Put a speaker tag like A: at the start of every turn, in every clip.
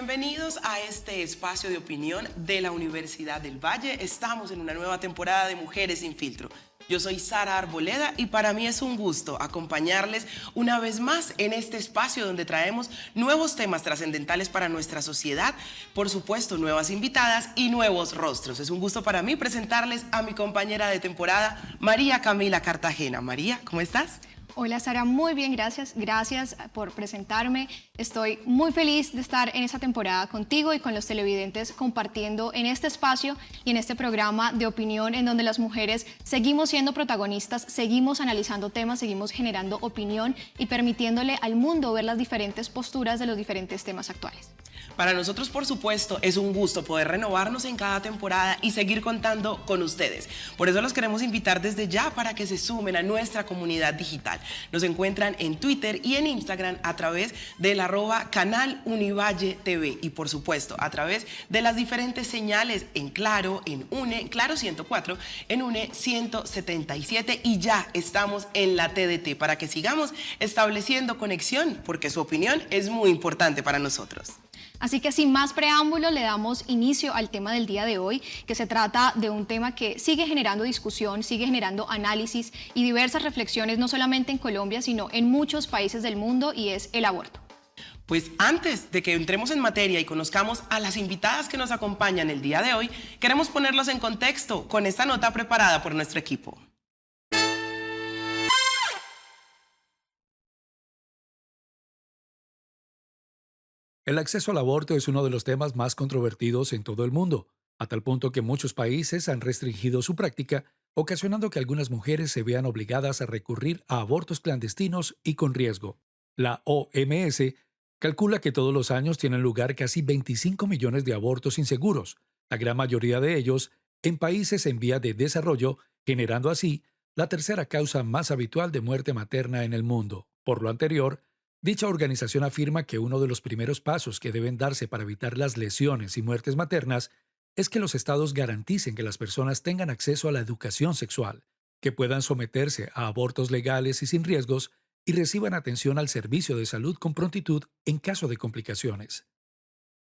A: bienvenidos a este espacio de opinión de la Universidad del Valle. Estamos en una nueva temporada de Mujeres sin Filtro. Yo soy Sara Arboleda y para mí es un gusto acompañarles una vez más en este espacio donde traemos nuevos temas trascendentales para nuestra sociedad, por supuesto nuevas invitadas y nuevos rostros. Es un gusto para mí presentarles a mi compañera de temporada, María Camila Cartagena. María, ¿cómo estás?
B: Hola Sara, muy bien, gracias. Gracias por presentarme. Estoy muy feliz de estar en esta temporada contigo y con los televidentes compartiendo en este espacio y en este programa de opinión en donde las mujeres seguimos siendo protagonistas, seguimos analizando temas, seguimos generando opinión y permitiéndole al mundo ver las diferentes posturas de los diferentes temas actuales.
A: Para nosotros, por supuesto, es un gusto poder renovarnos en cada temporada y seguir contando con ustedes. Por eso los queremos invitar desde ya para que se sumen a nuestra comunidad digital. Nos encuentran en Twitter y en Instagram a través del @canal Univalle TV y, por supuesto, a través de las diferentes señales en Claro, en UNE, Claro 104, en UNE 177 y ya estamos en la TDT para que sigamos estableciendo conexión porque su opinión es muy importante para nosotros.
B: Así que sin más preámbulo le damos inicio al tema del día de hoy, que se trata de un tema que sigue generando discusión, sigue generando análisis y diversas reflexiones, no solamente en Colombia, sino en muchos países del mundo, y es el aborto.
A: Pues antes de que entremos en materia y conozcamos a las invitadas que nos acompañan el día de hoy, queremos ponerlos en contexto con esta nota preparada por nuestro equipo.
C: El acceso al aborto es uno de los temas más controvertidos en todo el mundo, a tal punto que muchos países han restringido su práctica, ocasionando que algunas mujeres se vean obligadas a recurrir a abortos clandestinos y con riesgo. La OMS calcula que todos los años tienen lugar casi 25 millones de abortos inseguros, la gran mayoría de ellos en países en vía de desarrollo, generando así la tercera causa más habitual de muerte materna en el mundo. Por lo anterior, dicha organización afirma que uno de los primeros pasos que deben darse para evitar las lesiones y muertes maternas es que los estados garanticen que las personas tengan acceso a la educación sexual, que puedan someterse a abortos legales y sin riesgos y reciban atención al servicio de salud con prontitud en caso de complicaciones.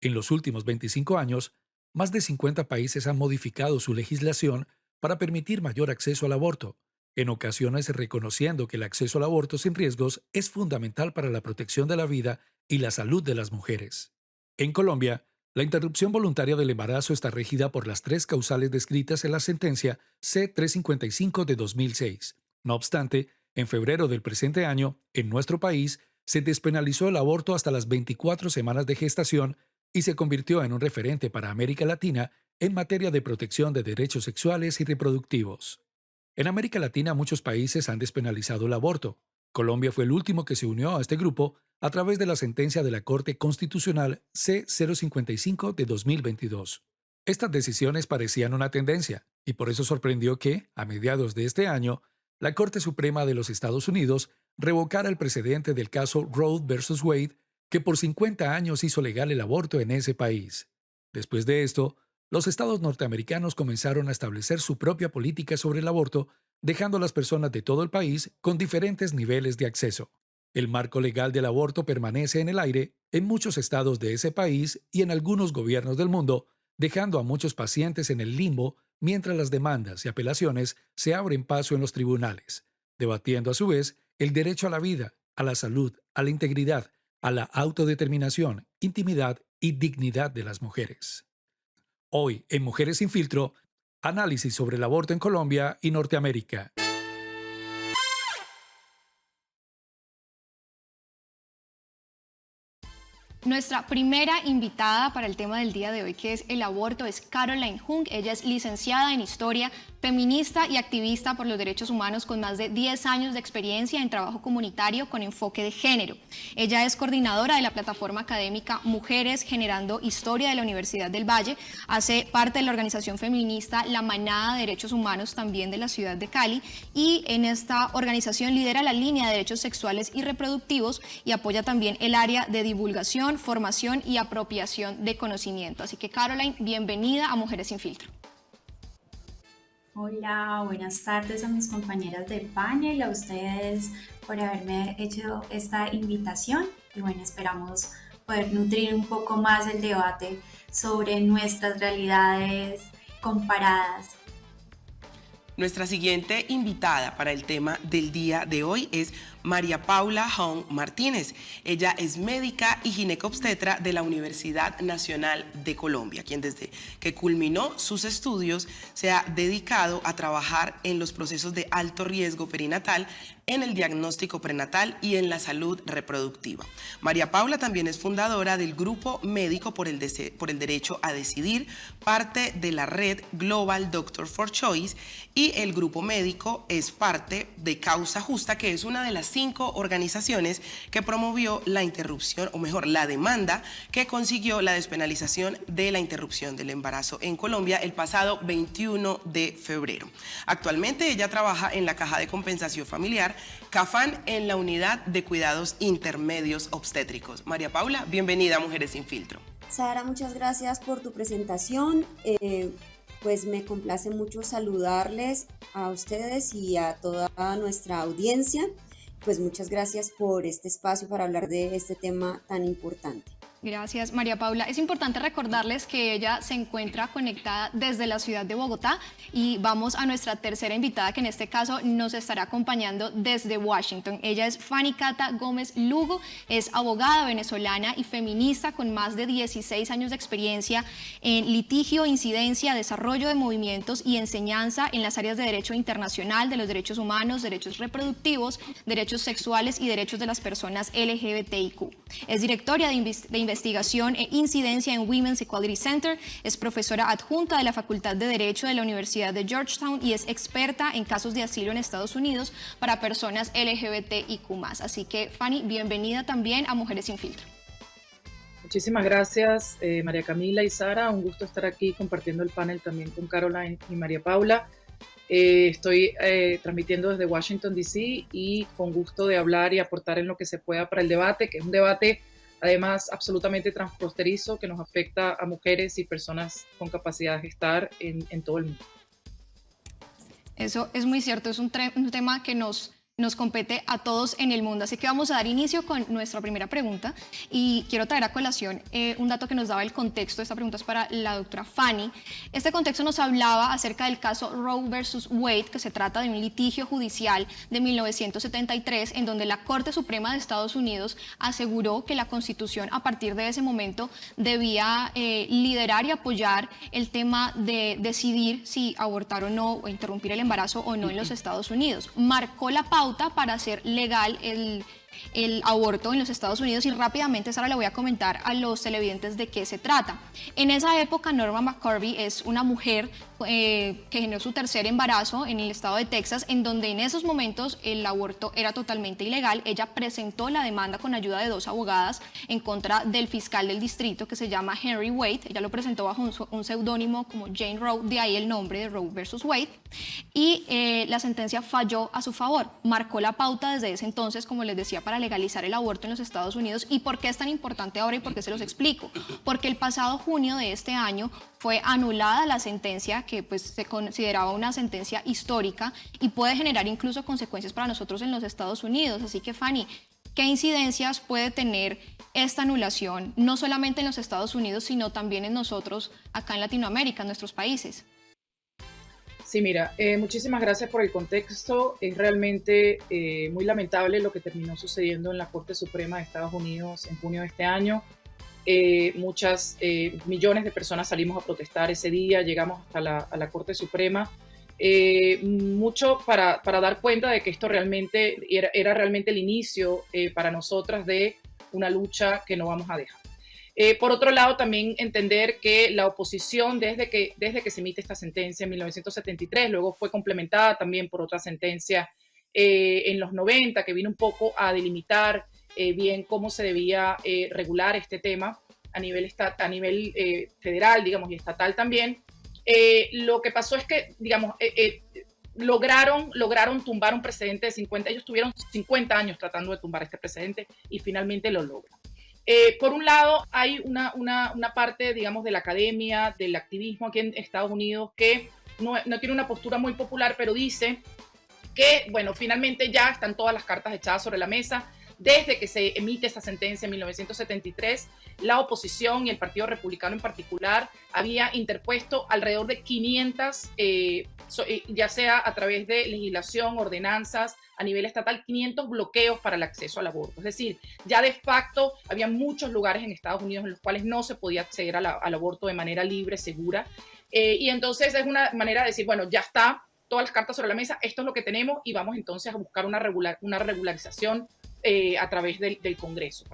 C: En los últimos 25 años, más de 50 países han modificado su legislación para permitir mayor acceso al aborto, en ocasiones reconociendo que el acceso al aborto sin riesgos es fundamental para la protección de la vida y la salud de las mujeres. En Colombia, la interrupción voluntaria del embarazo está regida por las tres causales descritas en la sentencia C-355 de 2006. No obstante, en febrero del presente año, en nuestro país, se despenalizó el aborto hasta las 24 semanas de gestación y se convirtió en un referente para América Latina en materia de protección de derechos sexuales y reproductivos. En América Latina muchos países han despenalizado el aborto. Colombia fue el último que se unió a este grupo a través de la sentencia de la Corte Constitucional C-055 de 2022. Estas decisiones parecían una tendencia, y por eso sorprendió que, a mediados de este año, la Corte Suprema de los Estados Unidos revocara el precedente del caso Roe vs. Wade, que por 50 años hizo legal el aborto en ese país. Después de esto, los estados norteamericanos comenzaron a establecer su propia política sobre el aborto, dejando a las personas de todo el país con diferentes niveles de acceso. El marco legal del aborto permanece en el aire en muchos estados de ese país y en algunos gobiernos del mundo, dejando a muchos pacientes en el limbo mientras las demandas y apelaciones se abren paso en los tribunales, debatiendo a su vez el derecho a la vida, a la salud, a la integridad, a la autodeterminación, intimidad y dignidad de las mujeres. Hoy, en Mujeres sin Filtro, análisis sobre el aborto en Colombia y Norteamérica.
B: Nuestra primera invitada para el tema del día de hoy, que es el aborto, es Caroline Jung. Ella es licenciada en Historia, feminista y activista por los derechos humanos con más de 10 años de experiencia en trabajo comunitario con enfoque de género. Ella es coordinadora de la plataforma académica Mujeres Generando Historia de la Universidad del Valle, hace parte de la organización feminista La Manada de Derechos Humanos también de la ciudad de Cali, y en esta organización lidera la línea de derechos sexuales y reproductivos y apoya también el área de divulgación, formación y apropiación de conocimiento. Así que Caroline, bienvenida a Mujeres sin Filtro.
D: Hola, buenas tardes a mis compañeras del panel, a ustedes por haberme hecho esta invitación y bueno, esperamos poder nutrir un poco más el debate sobre nuestras realidades comparadas.
A: Nuestra siguiente invitada para el tema del día de hoy es María Paula Hong Martínez. Ella es médica y ginecobstetra de la Universidad Nacional de Colombia, quien desde que culminó sus estudios se ha dedicado a trabajar en los procesos de alto riesgo perinatal, en el diagnóstico prenatal y en la salud reproductiva. María Paula también es fundadora del Grupo Médico por el Derecho a Decidir, parte de la red Global Doctor for Choice, y el Grupo Médico es parte de Causa Justa, que es una de las 5 organizaciones que promovió la interrupción, o mejor, la demanda que consiguió la despenalización de la interrupción del embarazo en Colombia el pasado 21 de febrero. Actualmente ella trabaja en la Caja de Compensación Familiar, CAFAN, en la Unidad de Cuidados Intermedios Obstétricos. María Paula, bienvenida a Mujeres Sin Filtro.
E: Sara, muchas gracias por tu presentación. Pues me complace mucho saludarles a ustedes y a toda nuestra audiencia. Pues muchas gracias por este espacio para hablar de este tema tan importante.
B: Gracias, María Paula. Es importante recordarles que ella se encuentra conectada desde la ciudad de Bogotá y vamos a nuestra tercera invitada, que en este caso nos estará acompañando desde Washington. Ella es Fanny Cata Gómez Lugo, es abogada venezolana y feminista con más de 16 años de experiencia en litigio, incidencia, desarrollo de movimientos y enseñanza en las áreas de derecho internacional, de los derechos humanos, derechos reproductivos, derechos sexuales y derechos de las personas LGBTIQ. Es directora de investigación e incidencia en Women's Equality Center, es profesora adjunta de la Facultad de Derecho de la Universidad de Georgetown y es experta en casos de asilo en Estados Unidos para personas LGBTIQ+. Así que, Fanny, bienvenida también a Mujeres Sin Filtro.
F: Muchísimas gracias, María Camila y Sara. Un gusto estar aquí compartiendo el panel también con Caroline y María Paula. Estoy transmitiendo desde Washington, D.C. y con gusto de hablar y aportar en lo que se pueda para el debate, que es un debate además absolutamente transfronterizo que nos afecta a mujeres y personas con capacidad de gestar en todo el mundo.
B: Eso es muy cierto, es un tema que nos compete a todos en el mundo. Así que vamos a dar inicio con nuestra primera pregunta y quiero traer a colación un dato que nos daba el contexto. Esta pregunta es para la doctora Fanny. Este contexto nos hablaba acerca del caso Roe versus Wade, que se trata de un litigio judicial de 1973 en donde la Corte Suprema de Estados Unidos aseguró que la Constitución a partir de ese momento debía liderar y apoyar el tema de decidir si abortar o no o interrumpir el embarazo o no en los Estados Unidos. Marcó la pauta para hacer legal el aborto en los Estados Unidos y rápidamente, Sara, le voy a comentar a los televidentes de qué se trata. En esa época, Norma McCorvey es una mujer que generó su tercer embarazo en el estado de Texas, en donde en esos momentos el aborto era totalmente ilegal. Ella presentó la demanda con ayuda de 2 abogadas en contra del fiscal del distrito, que se llama Henry Wade. Ella lo presentó bajo un seudónimo como Jane Roe, de ahí el nombre de Roe versus Wade, y la sentencia falló a su favor. Marcó la pauta desde ese entonces, como les decía, para legalizar el aborto en los Estados Unidos. ¿Y por qué es tan importante ahora y por qué se los explico? Porque el pasado junio de este año fue anulada la sentencia, que pues se consideraba una sentencia histórica y puede generar incluso consecuencias para nosotros en los Estados Unidos. Así que, Fanny, ¿qué incidencias puede tener esta anulación, no solamente en los Estados Unidos, sino también en nosotros acá en Latinoamérica, en nuestros países?
F: Sí, mira, muchísimas gracias por el contexto. Es realmente muy lamentable lo que terminó sucediendo en la Corte Suprema de Estados Unidos en junio de este año. Millones de personas salimos a protestar ese día, llegamos hasta la Corte Suprema, mucho para dar cuenta de que esto realmente era realmente el inicio para nosotras de una lucha que no vamos a dejar. Por otro lado, también entender que la oposición, desde que se emite esta sentencia en 1973, luego fue complementada también por otra sentencia en los 90, que vino un poco a delimitar bien cómo se debía regular este tema a nivel federal, digamos, y estatal también. Lo que pasó es que, digamos, lograron tumbar un precedente de 50, ellos tuvieron 50 años tratando de tumbar este precedente y finalmente lo logran. Por un lado, hay una parte, digamos, de la academia, del activismo aquí en Estados Unidos que no tiene una postura muy popular, pero dice que, bueno, finalmente ya están todas las cartas echadas sobre la mesa, desde que se emite esa sentencia en 1973, la oposición y el Partido Republicano en particular había interpuesto alrededor de 500, ya sea a través de legislación, ordenanzas a nivel estatal, 500 bloqueos para el acceso al aborto. Es decir, ya de facto había muchos lugares en Estados Unidos en los cuales no se podía acceder al aborto de manera libre, segura. Y entonces es una manera de decir, bueno, ya está, todas las cartas sobre la mesa, esto es lo que tenemos y vamos entonces a buscar una regularización a través del Congreso.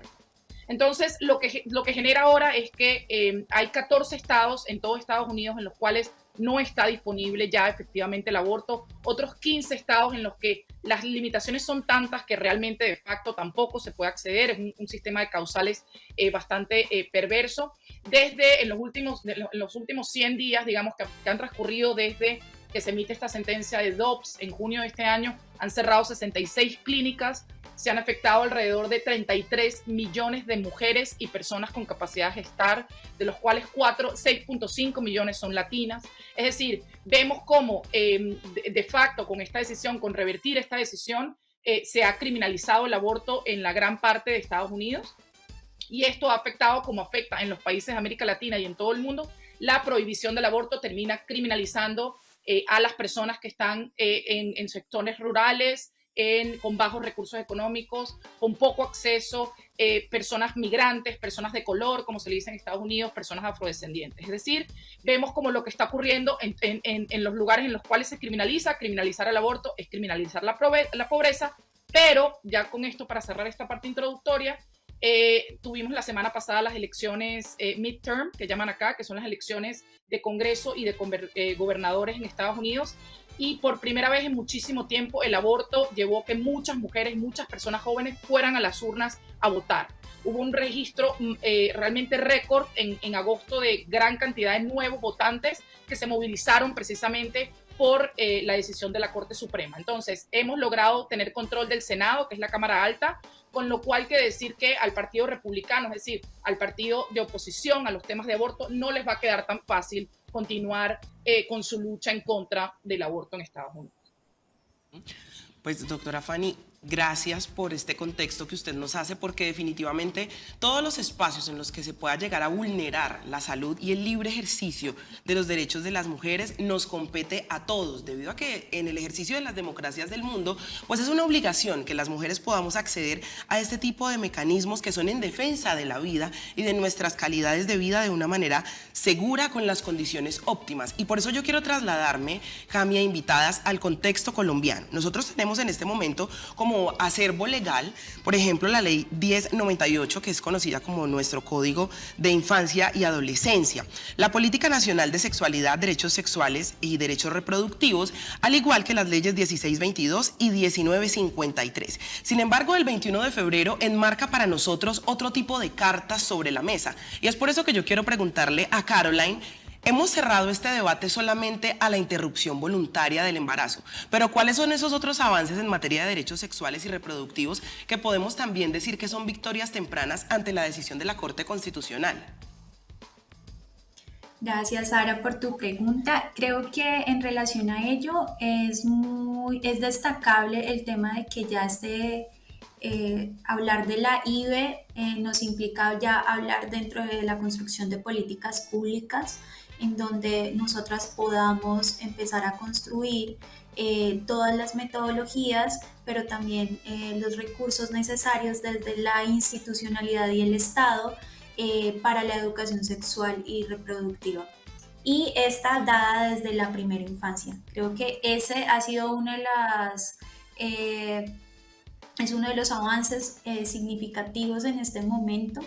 F: Entonces, lo que genera ahora es que hay 14 estados en todo Estados Unidos en los cuales no está disponible ya efectivamente el aborto, otros 15 estados en los que las limitaciones son tantas que realmente de facto tampoco se puede acceder, es un sistema de causales bastante perverso. Desde en los últimos 100 días, digamos, que han transcurrido desde que se emite esta sentencia de Dobbs en junio de este año, han cerrado 66 clínicas, se han afectado alrededor de 33 millones de mujeres y personas con capacidad de gestar, de los cuales 6.5 millones son latinas. Es decir, vemos cómo de facto con esta decisión, con revertir esta decisión, se ha criminalizado el aborto en la gran parte de Estados Unidos. Y esto ha afectado, como afecta en los países de América Latina y en todo el mundo, la prohibición del aborto termina criminalizando a las personas que están en sectores rurales, con bajos recursos económicos, con poco acceso, personas migrantes, personas de color, como se le dice en Estados Unidos, personas afrodescendientes. Es decir, vemos como lo que está ocurriendo en los lugares en los cuales se criminalizar el aborto es criminalizar la pobreza, pero ya con esto, para cerrar esta parte introductoria, tuvimos la semana pasada las elecciones midterm, que llaman acá, que son las elecciones de Congreso y de gobernadores en Estados Unidos, y por primera vez en muchísimo tiempo el aborto llevó que muchas mujeres, muchas personas jóvenes fueran a las urnas a votar. Hubo un registro realmente récord en agosto de gran cantidad de nuevos votantes que se movilizaron precisamente por la decisión de la Corte Suprema. Entonces, hemos logrado tener control del Senado, que es la Cámara Alta, con lo cual quiere decir que al Partido Republicano, es decir, al partido de oposición a los temas de aborto, no les va a quedar tan fácil continuar con su lucha en contra del aborto en Estados Unidos.
A: Pues, doctora Fanny, gracias por este contexto que usted nos hace, porque definitivamente todos los espacios en los que se pueda llegar a vulnerar la salud y el libre ejercicio de los derechos de las mujeres nos compete a todos, debido a que en el ejercicio de las democracias del mundo, pues es una obligación que las mujeres podamos acceder a este tipo de mecanismos que son en defensa de la vida y de nuestras calidades de vida de una manera segura, con las condiciones óptimas. Y por eso yo quiero trasladarme, Jamie, a invitadas al contexto colombiano. Nosotros tenemos en este momento como acervo legal, por ejemplo, la ley 1098, que es conocida como nuestro Código de Infancia y Adolescencia, la Política Nacional de Sexualidad, Derechos Sexuales y Derechos Reproductivos, al igual que las leyes 1622 y 1953. Sin embargo, el 21 de febrero enmarca para nosotros otro tipo de cartas sobre la mesa, y es por eso que yo quiero preguntarle a Caroline. Hemos cerrado este debate solamente a la interrupción voluntaria del embarazo, pero ¿cuáles son esos otros avances en materia de derechos sexuales y reproductivos que podemos también decir que son victorias tempranas ante la decisión de la Corte Constitucional?
D: Gracias, Sara, por tu pregunta. Creo que en relación a ello es destacable el tema de que ya hablar de la IVE nos implica ya hablar dentro de la construcción de políticas públicas, en donde nosotras podamos empezar a construir todas las metodologías, pero también los recursos necesarios desde la institucionalidad y el Estado para la educación sexual y reproductiva. Y esta dada desde la primera infancia. Creo que ese ha sido es uno de los avances significativos en este momento.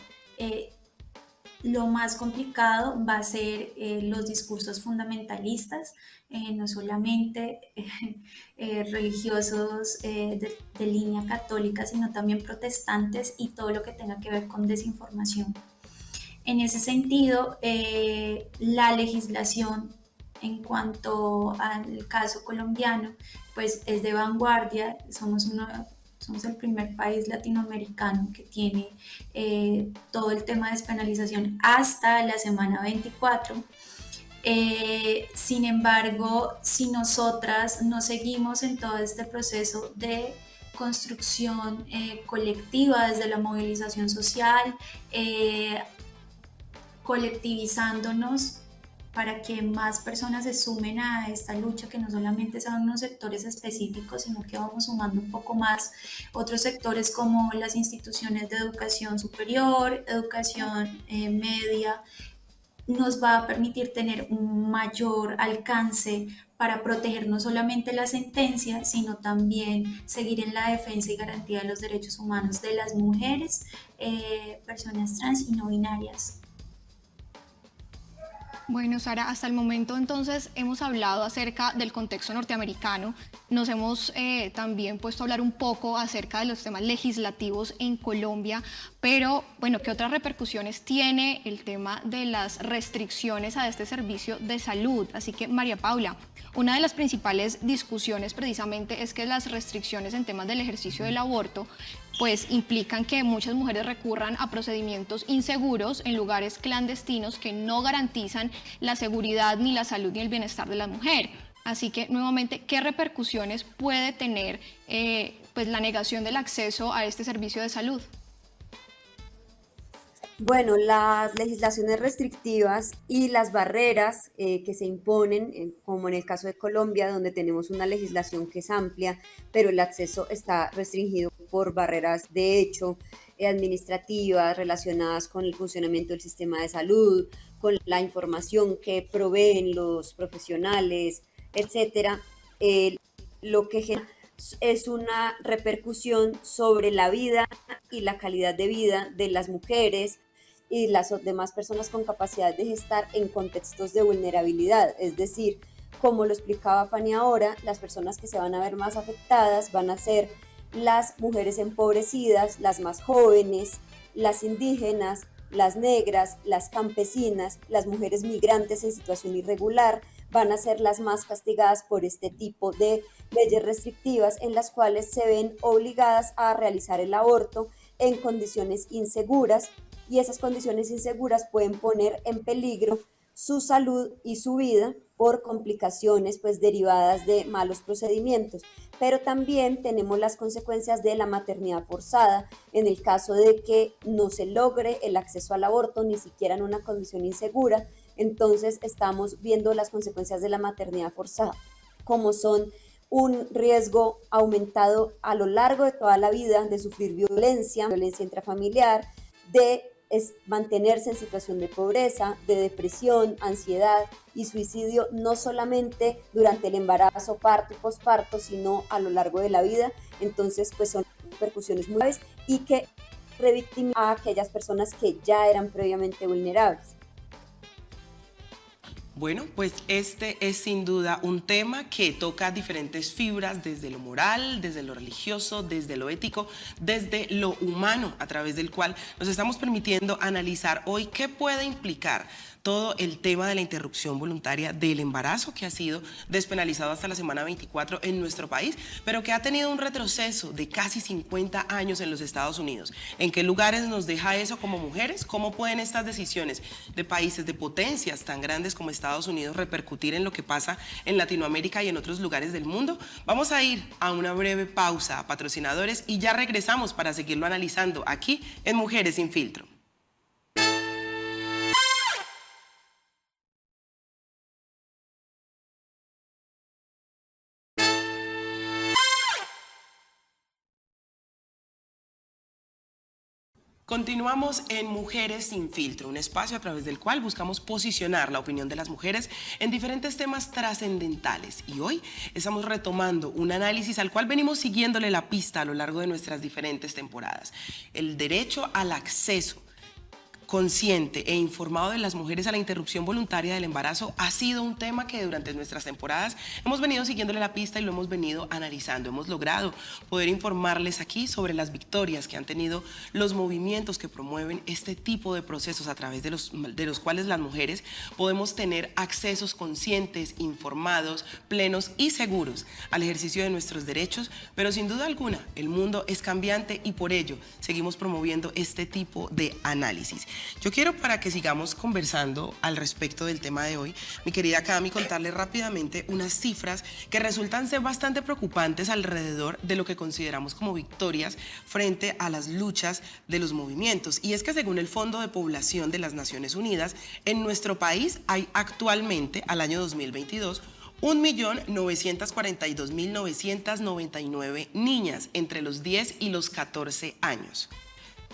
D: Lo más complicado va a ser los discursos fundamentalistas, no solamente religiosos de línea católica, sino también protestantes, y todo lo que tenga que ver con desinformación. En ese sentido, la legislación en cuanto al caso colombiano, pues es de vanguardia. Somos el primer país latinoamericano que tiene todo el tema de despenalización hasta la semana 24. Sin embargo, si nosotras no seguimos en todo este proceso de construcción colectiva, desde la movilización social, colectivizándonos para que más personas se sumen a esta lucha, que no solamente son unos sectores específicos, sino que vamos sumando un poco más otros sectores como las instituciones de educación superior, educación media, nos va a permitir tener un mayor alcance para proteger no solamente la sentencia, sino también seguir en la defensa y garantía de los derechos humanos de las mujeres, personas trans y no binarias.
B: Bueno, Sara, hasta el momento entonces hemos hablado acerca del contexto norteamericano, nos hemos también puesto a hablar un poco acerca de los temas legislativos en Colombia, pero bueno, ¿qué otras repercusiones tiene el tema de las restricciones a este servicio de salud? Así que, María Paula, una de las principales discusiones precisamente es que las restricciones en temas del ejercicio del aborto pues implican que muchas mujeres recurran a procedimientos inseguros en lugares clandestinos que no garantizan la seguridad ni la salud ni el bienestar de la mujer. Así que, nuevamente, ¿qué repercusiones puede tener pues la negación del acceso a este servicio de salud?
E: Bueno, las legislaciones restrictivas y las barreras que se imponen, como en el caso de Colombia, donde tenemos una legislación que es amplia, pero el acceso está restringido por barreras de hecho administrativas relacionadas con el funcionamiento del sistema de salud, con la información que proveen los profesionales, etcétera, lo que genera es una repercusión sobre la vida y la calidad de vida de las mujeres y las demás personas con capacidad de gestar en contextos de vulnerabilidad. Es decir, como lo explicaba Fanny ahora, las personas que se van a ver más afectadas van a ser las mujeres empobrecidas, las más jóvenes, las indígenas, las negras, las campesinas, las mujeres migrantes en situación irregular, van a ser las más castigadas por este tipo de leyes restrictivas en las cuales se ven obligadas a realizar el aborto en condiciones inseguras, y esas condiciones inseguras pueden poner en peligro su salud y su vida por complicaciones pues derivadas de malos procedimientos. Pero también tenemos las consecuencias de la maternidad forzada en el caso de que no se logre el acceso al aborto ni siquiera en una condición insegura. Entonces estamos viendo las consecuencias de la maternidad forzada, como son un riesgo aumentado a lo largo de toda la vida de sufrir violencia intrafamiliar, de mantenerse en situación de pobreza, de depresión, ansiedad y suicidio, no solamente durante el embarazo, parto y posparto, sino a lo largo de la vida. Entonces, pues son repercusiones muy graves y que revictimizan a aquellas personas que ya eran previamente vulnerables.
A: Bueno, pues este es sin duda un tema que toca diferentes fibras, desde lo moral, desde lo religioso, desde lo ético, desde lo humano, a través del cual nos estamos permitiendo analizar hoy qué puede implicar todo el tema de la interrupción voluntaria del embarazo, que ha sido despenalizado hasta la semana 24 en nuestro país, pero que ha tenido un retroceso de casi 50 años en los Estados Unidos. ¿En qué lugares nos deja eso como mujeres? ¿Cómo pueden estas decisiones de países, de potencias tan grandes como Estados Unidos repercutir en lo que pasa en Latinoamérica y en otros lugares del mundo? Vamos a ir a una breve pausa, patrocinadores, y ya regresamos para seguirlo analizando aquí en Mujeres sin Filtro. Continuamos en Mujeres sin Filtro, un espacio a través del cual buscamos posicionar la opinión de las mujeres en diferentes temas trascendentales. Y hoy estamos retomando un análisis al cual venimos siguiéndole la pista a lo largo de nuestras diferentes temporadas. El derecho al acceso consciente e informado de las mujeres a la interrupción voluntaria del embarazo ha sido un tema que durante nuestras temporadas hemos venido siguiéndole la pista y lo hemos venido analizando. Hemos logrado poder informarles aquí sobre las victorias que han tenido los movimientos que promueven este tipo de procesos a través de los cuales las mujeres podemos tener accesos conscientes, informados, plenos y seguros al ejercicio de nuestros derechos, pero sin duda alguna el mundo es cambiante y por ello seguimos promoviendo este tipo de análisis. Yo quiero, para que sigamos conversando al respecto del tema de hoy, mi querida Cami, contarles rápidamente unas cifras que resultan ser bastante preocupantes alrededor de lo que consideramos como victorias frente a las luchas de los movimientos. Y es que según el Fondo de Población de las Naciones Unidas, en nuestro país hay actualmente, al año 2022, 1.942.999 niñas entre los 10 y los 14 años.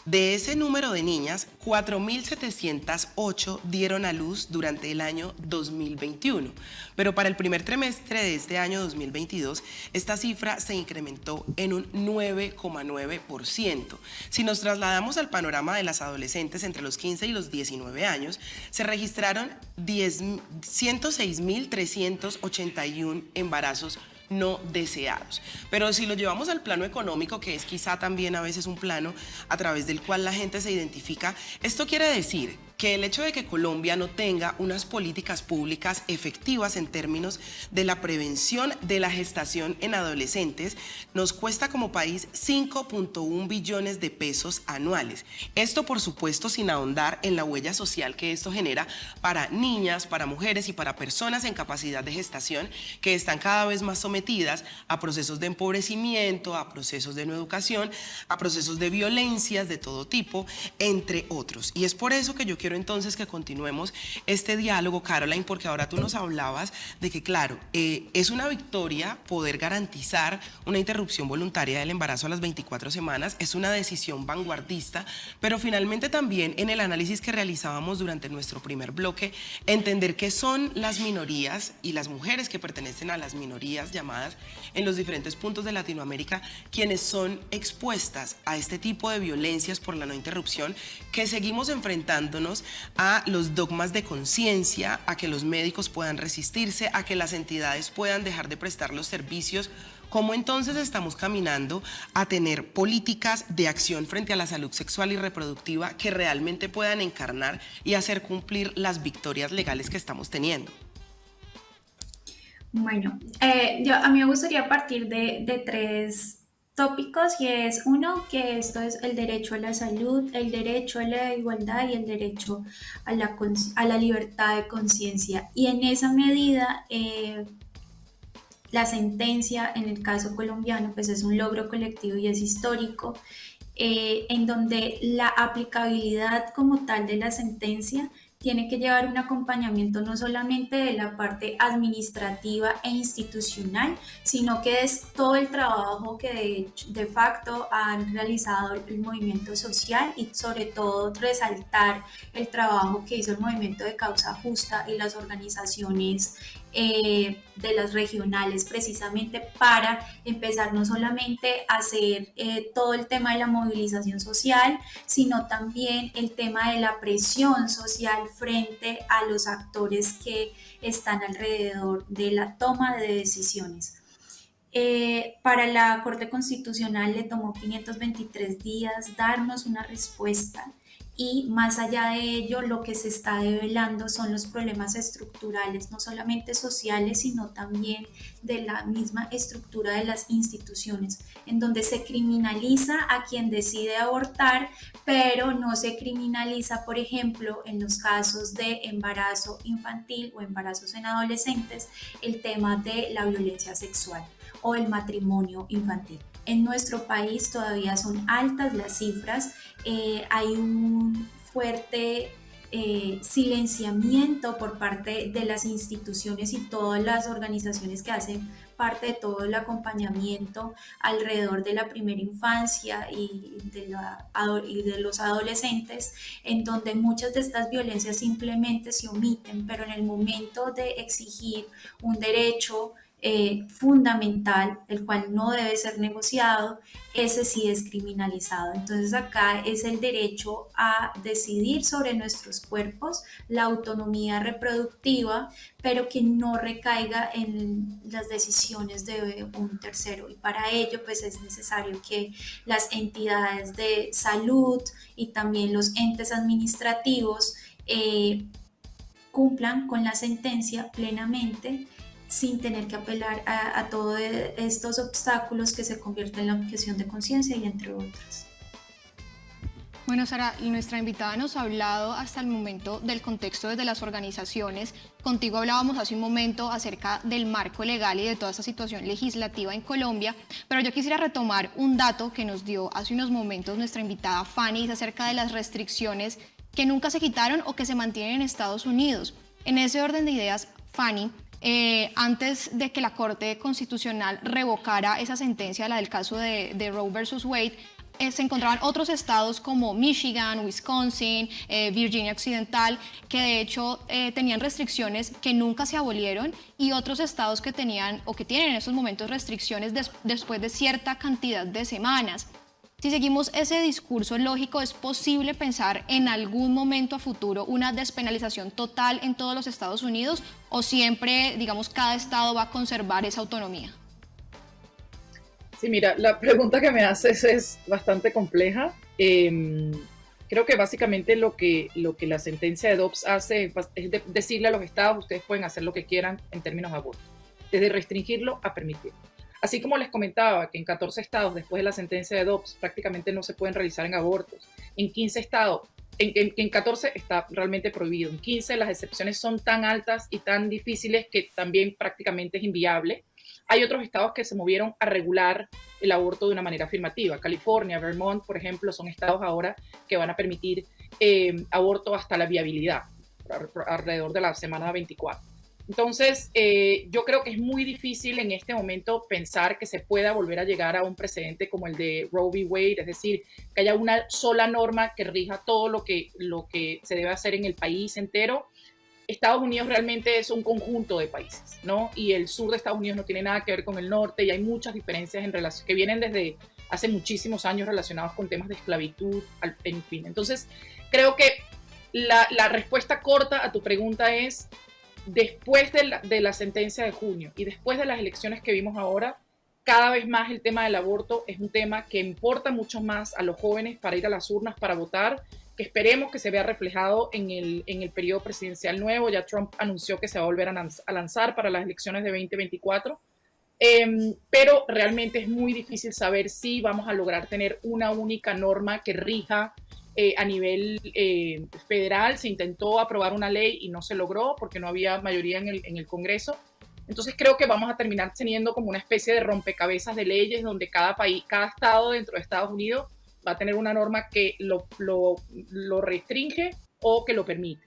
A: De ese número de niñas, 4.708 dieron a luz durante el año 2021, pero para el primer trimestre de este año 2022, esta cifra se incrementó en un 9,9%. Si nos trasladamos al panorama de las adolescentes entre los 15 y los 19 años, se registraron 106.381 embarazos no deseados. Pero si lo llevamos al plano económico, que es quizá también a veces un plano a través del cual la gente se identifica, esto quiere decir que el hecho de que Colombia no tenga unas políticas públicas efectivas en términos de la prevención de la gestación en adolescentes nos cuesta como país 5.1 billones de pesos anuales. Esto, por supuesto, sin ahondar en la huella social que esto genera para niñas, para mujeres y para personas en capacidad de gestación que están cada vez más sometidas a procesos de empobrecimiento, a procesos de no educación, a procesos de violencias de todo tipo, entre otros. Y es por eso que yo quiero entonces que continuemos este diálogo, Caroline, porque ahora tú nos hablabas de que, claro, es una victoria poder garantizar una interrupción voluntaria del embarazo a las 24 semanas, es una decisión vanguardista, pero finalmente también en el análisis que realizábamos durante nuestro primer bloque, entender qué son las minorías y las mujeres que pertenecen a las minorías llamadas en los diferentes puntos de Latinoamérica, quienes son expuestas a este tipo de violencias por la no interrupción, que seguimos enfrentándonos a los dogmas de conciencia, a que los médicos puedan resistirse, a que las entidades puedan dejar de prestar los servicios. ¿Cómo entonces estamos caminando a tener políticas de acción frente a la salud sexual y reproductiva que realmente puedan encarnar y hacer cumplir las victorias legales que estamos teniendo?
D: Bueno, a mí me gustaría partir de tres tópicos y es uno, que esto es el derecho a la salud, el derecho a la igualdad y el derecho a la libertad de conciencia. Y en esa medida, la sentencia en el caso colombiano pues es un logro colectivo y es histórico, en donde la aplicabilidad como tal de la sentencia tiene que llevar un acompañamiento no solamente de la parte administrativa e institucional, sino que es todo el trabajo que de facto han realizado el movimiento social y sobre todo resaltar el trabajo que hizo el movimiento de causa justa y las organizaciones de las regionales, precisamente para empezar no solamente a hacer todo el tema de la movilización social, sino también el tema de la presión social frente a los actores que están alrededor de la toma de decisiones. Para la Corte Constitucional le tomó 523 días darnos una respuesta. Y más allá de ello, lo que se está develando son los problemas estructurales, no solamente sociales, sino también de la misma estructura de las instituciones, en donde se criminaliza a quien decide abortar, pero no se criminaliza, por ejemplo, en los casos de embarazo infantil o embarazos en adolescentes, el tema de la violencia sexual o el matrimonio infantil. En nuestro país todavía son altas las cifras, hay un fuerte silenciamiento por parte de las instituciones y todas las organizaciones que hacen parte de todo el acompañamiento alrededor de la primera infancia y de los adolescentes, en donde muchas de estas violencias simplemente se omiten, pero en el momento de exigir un derecho fundamental, el cual no debe ser negociado, ese sí es criminalizado. Entonces acá es el derecho a decidir sobre nuestros cuerpos, la autonomía reproductiva, pero que no recaiga en las decisiones de un tercero. Y para ello pues es necesario que las entidades de salud y también los entes administrativos cumplan con la sentencia plenamente, sin tener que apelar a todos estos obstáculos que se convierten en la objeción de conciencia y entre otras.
B: Bueno, Sara, nuestra invitada nos ha hablado hasta el momento del contexto desde las organizaciones. Contigo hablábamos hace un momento acerca del marco legal y de toda esta situación legislativa en Colombia, pero yo quisiera retomar un dato que nos dio hace unos momentos nuestra invitada Fanny, es acerca de las restricciones que nunca se quitaron o que se mantienen en Estados Unidos. En ese orden de ideas, Fanny, antes de que la Corte Constitucional revocara esa sentencia, la del caso de Roe versus Wade, se encontraban otros estados como Michigan, Wisconsin, Virginia Occidental, que de hecho tenían restricciones que nunca se abolieron, y otros estados que tenían o que tienen en estos momentos restricciones después de cierta cantidad de semanas. Si seguimos ese discurso lógico, ¿es posible pensar en algún momento a futuro una despenalización total en todos los Estados Unidos, o siempre, digamos, cada estado va a conservar esa autonomía?
F: Sí, mira, la pregunta que me haces es bastante compleja. Creo que básicamente lo que la sentencia de Dobbs hace es decirle a los estados: ustedes pueden hacer lo que quieran en términos de aborto, desde restringirlo a permitirlo. Así como les comentaba que en 14 estados, después de la sentencia de Dobbs, prácticamente no se pueden realizar en abortos. En 15 estados, en 14 está realmente prohibido. En 15 las excepciones son tan altas y tan difíciles que también prácticamente es inviable. Hay otros estados que se movieron a regular el aborto de una manera afirmativa. California, Vermont, por ejemplo, son estados ahora que van a permitir aborto hasta la viabilidad, alrededor de la semana 24. Entonces, yo creo que es muy difícil en este momento pensar que se pueda volver a llegar a un precedente como el de Roe v. Wade, es decir, que haya una sola norma que rija todo lo que se debe hacer en el país entero. Estados Unidos realmente es un conjunto de países, ¿no? Y el sur de Estados Unidos no tiene nada que ver con el norte, y hay muchas diferencias que vienen desde hace muchísimos años relacionados con temas de esclavitud, en fin. Entonces, creo que la respuesta corta a tu pregunta es: después de la sentencia de junio y después de las elecciones que vimos ahora, cada vez más el tema del aborto es un tema que importa mucho más a los jóvenes para ir a las urnas, para votar, que esperemos que se vea reflejado en el periodo presidencial nuevo. Ya Trump anunció que se va a volver a lanzar para las elecciones de 2024, pero realmente es muy difícil saber si vamos a lograr tener una única norma que rija a nivel federal. Se intentó aprobar una ley y no se logró porque no había mayoría en el Congreso. Entonces creo que vamos a terminar teniendo como una especie de rompecabezas de leyes donde cada país, cada estado dentro de Estados Unidos va a tener una norma que lo restringe o que lo permite.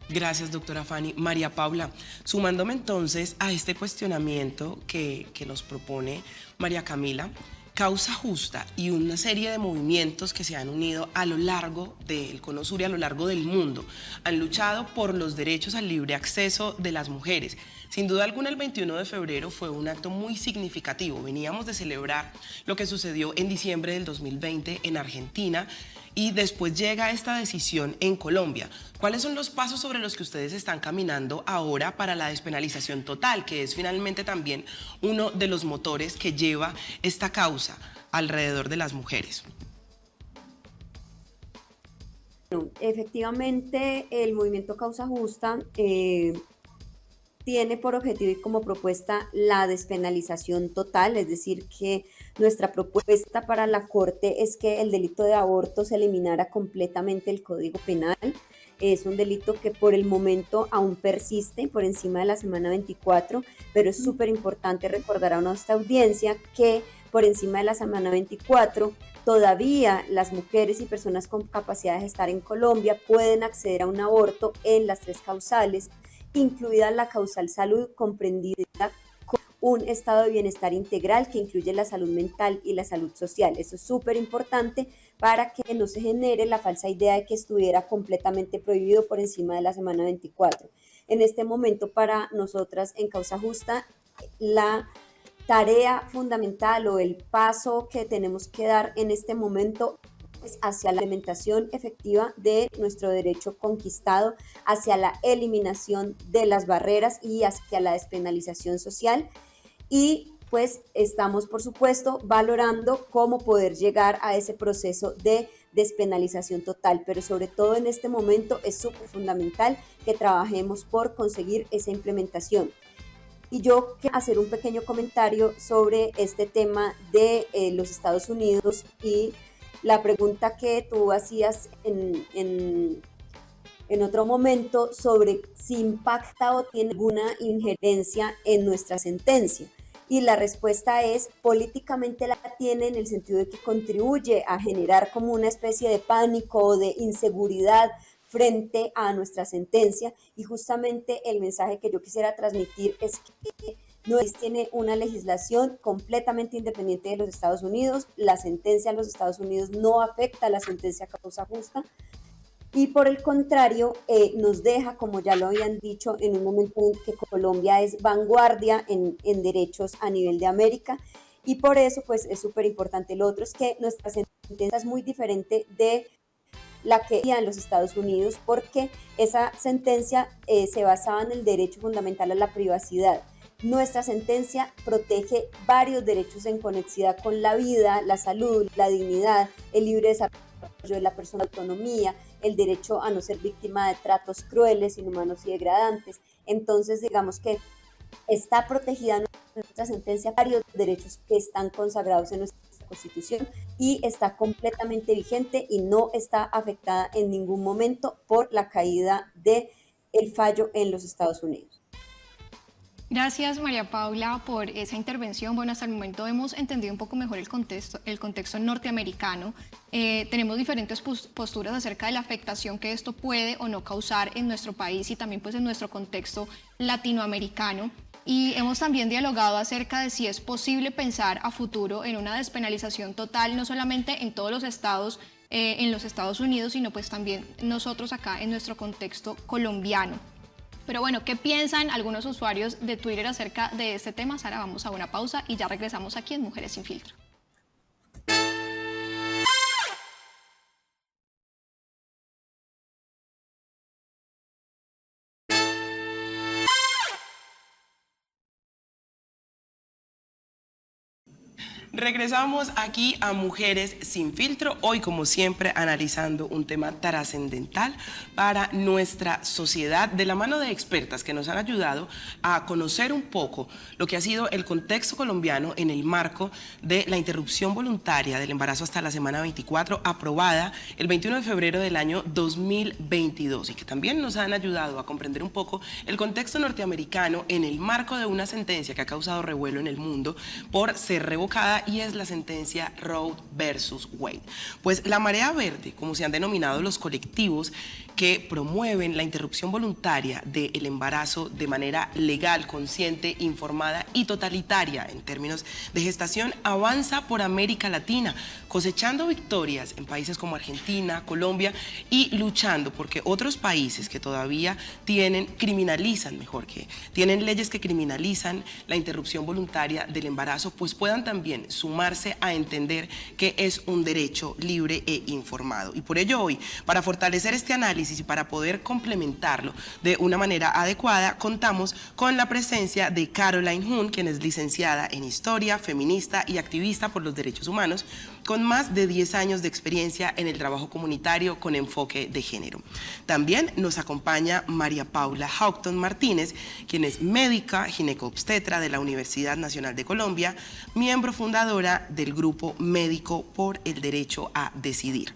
A: Gracias, doctora Fanny. María Paula, sumándome entonces a este cuestionamiento que nos propone María Camila, Causa Justa y una serie de movimientos que se han unido a lo largo del Cono Sur y a lo largo del mundo han luchado por los derechos al libre acceso de las mujeres. Sin duda alguna, el 21 de febrero fue un acto muy significativo. Veníamos de celebrar lo que sucedió en diciembre del 2020 en Argentina, y después llega esta decisión en Colombia. ¿Cuáles son los pasos sobre los que ustedes están caminando ahora para la despenalización total, que es finalmente también uno de los motores que lleva esta causa alrededor de las mujeres?
E: Bueno, efectivamente, el movimiento Causa Justa tiene por objetivo y como propuesta la despenalización total, es decir, que nuestra propuesta para la Corte es que el delito de aborto se eliminara completamente del Código Penal. Es un delito que por el momento aún persiste por encima de la semana 24, pero es súper importante recordar a nuestra audiencia que por encima de la semana 24 todavía las mujeres y personas con capacidad de gestar en Colombia pueden acceder a un aborto en las 3 causales, incluida la causal salud, comprendida con un estado de bienestar integral que incluye la salud mental y la salud social. Eso es súper importante para que no se genere la falsa idea de que estuviera completamente prohibido por encima de la semana 24. En este momento, para nosotras en Causa Justa, la tarea fundamental o el paso que tenemos que dar en este momento hacia la implementación efectiva de nuestro derecho conquistado, hacia la eliminación de las barreras y hacia la despenalización social. Y pues estamos, por supuesto, valorando cómo poder llegar a ese proceso de despenalización total, pero sobre todo en este momento es súper fundamental que trabajemos por conseguir esa implementación. Y yo quiero hacer un pequeño comentario sobre este tema de los Estados Unidos y la pregunta que tú hacías en otro momento sobre si impacta o tiene alguna injerencia en nuestra sentencia. Y la respuesta es, políticamente la tiene en el sentido de que contribuye a generar como una especie de pánico o de inseguridad frente a nuestra sentencia. Y justamente el mensaje que yo quisiera transmitir es que no tiene una legislación completamente independiente de los Estados Unidos. La sentencia en los Estados Unidos no afecta a la sentencia a causa justa. Y por el contrario, nos deja, como ya lo habían dicho, en un momento en que Colombia es vanguardia en derechos a nivel de América, y por eso pues es súper importante. Lo otro es que nuestra sentencia es muy diferente de la que había en los Estados Unidos, porque esa sentencia se basaba en el derecho fundamental a la privacidad. Nuestra sentencia protege varios derechos en conexidad con la vida, la salud, la dignidad, el libre desarrollo de la persona, la autonomía, el derecho a no ser víctima de tratos crueles, inhumanos y degradantes. Entonces, digamos que está protegida nuestra sentencia, varios derechos que están consagrados en nuestra Constitución, y está completamente vigente y no está afectada en ningún momento por la caída del fallo en los Estados Unidos.
B: Gracias, María Paula, por esa intervención. Bueno, hasta el momento hemos entendido un poco mejor el contexto norteamericano. Tenemos diferentes posturas acerca de la afectación que esto puede o no causar en nuestro país y también pues en nuestro contexto latinoamericano. Y hemos también dialogado acerca de si es posible pensar a futuro en una despenalización total, no solamente en todos los estados, en los Estados Unidos, sino pues también nosotros acá en nuestro contexto colombiano. Pero bueno, ¿qué piensan algunos usuarios de Twitter acerca de este tema? Sara, vamos a una pausa y ya regresamos aquí en Mujeres Sin Filtro.
A: Regresamos aquí a Mujeres Sin Filtro, hoy como siempre analizando un tema trascendental para nuestra sociedad de la mano de expertas que nos han ayudado a conocer un poco lo que ha sido el contexto colombiano en el marco de la interrupción voluntaria del embarazo hasta la semana 24 aprobada el 21 de febrero del año 2022 y que también nos han ayudado a comprender un poco el contexto norteamericano en el marco de una sentencia que ha causado revuelo en el mundo por ser revocada, y es la sentencia Roe versus Wade. Pues la Marea Verde, como se han denominado los colectivos que promueven la interrupción voluntaria del embarazo de manera legal, consciente, informada y totalitaria en términos de gestación, avanza por América Latina, cosechando victorias en países como Argentina, Colombia, y luchando porque otros países que todavía tienen leyes que criminalizan la interrupción voluntaria del embarazo, pues puedan también sumarse a entender que es un derecho libre e informado. Y por ello hoy, para fortalecer este análisis y para poder complementarlo de una manera adecuada, contamos con la presencia de Caroline Hunt, quien es licenciada en Historia, feminista y activista por los derechos humanos, con más de 10 años de experiencia en el trabajo comunitario con enfoque de género. También nos acompaña María Paula Houghton Martínez, quien es médica ginecobstetra de la Universidad Nacional de Colombia, miembro fundadora del grupo Médico por el Derecho a Decidir.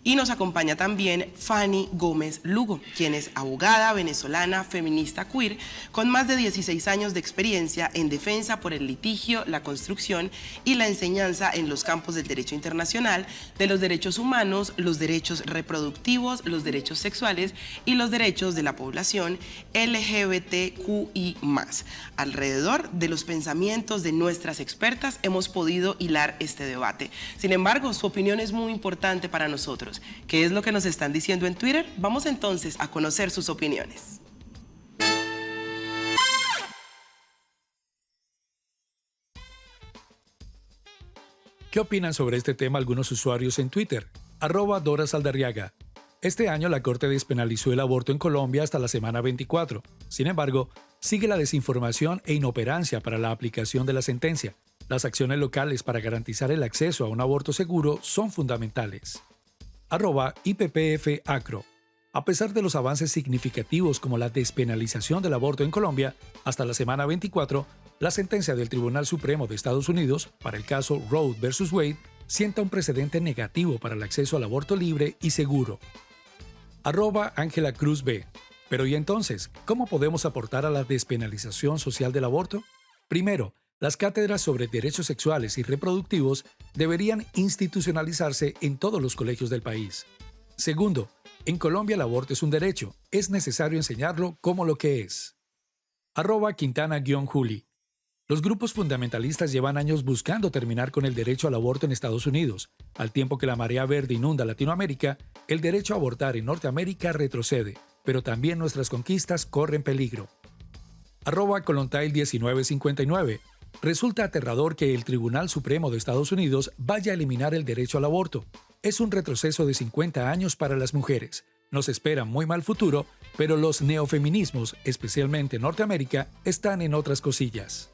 A: Y nos acompaña también Fanny Gómez Lugo, quien es abogada venezolana, feminista queer, con más de 16 años de experiencia en defensa por el litigio, la construcción y la enseñanza en los campos del derecho internacional, de los derechos humanos, los derechos reproductivos, los derechos sexuales y los derechos de la población LGBTQI+. Alrededor de los pensamientos de nuestras expertas hemos podido hilar este debate. Sin embargo, su opinión es muy importante para nosotros. ¿Qué es lo que nos están diciendo en Twitter? Vamos entonces a conocer sus opiniones.
C: ¿Qué opinan sobre este tema algunos usuarios en Twitter? @Dora Saldarriaga. Este año la Corte despenalizó el aborto en Colombia hasta la semana 24. Sin embargo, sigue la desinformación e inoperancia para la aplicación de la sentencia. Las acciones locales para garantizar el acceso a un aborto seguro son fundamentales. @IPPF Acro. A pesar de los avances significativos como la despenalización del aborto en Colombia, hasta la semana 24, la sentencia del Tribunal Supremo de Estados Unidos para el caso Roe vs. Wade sienta un precedente negativo para el acceso al aborto libre y seguro. @Ángela Cruz B. Pero ¿y entonces, cómo podemos aportar a la despenalización social del aborto? Primero, las cátedras sobre derechos sexuales y reproductivos deberían institucionalizarse en todos los colegios del país. Segundo, en Colombia el aborto es un derecho, es necesario enseñarlo como lo que es. @Quintana-Juli. Los grupos fundamentalistas llevan años buscando terminar con el derecho al aborto en Estados Unidos. Al tiempo que la marea verde inunda Latinoamérica, el derecho a abortar en Norteamérica retrocede, pero también nuestras conquistas corren peligro. @Colontail1959. Resulta aterrador que el Tribunal Supremo de Estados Unidos vaya a eliminar el derecho al aborto. Es un retroceso de 50 años para las mujeres. Nos espera muy mal futuro, pero los neofeminismos, especialmente en Norteamérica, están en otras cosillas.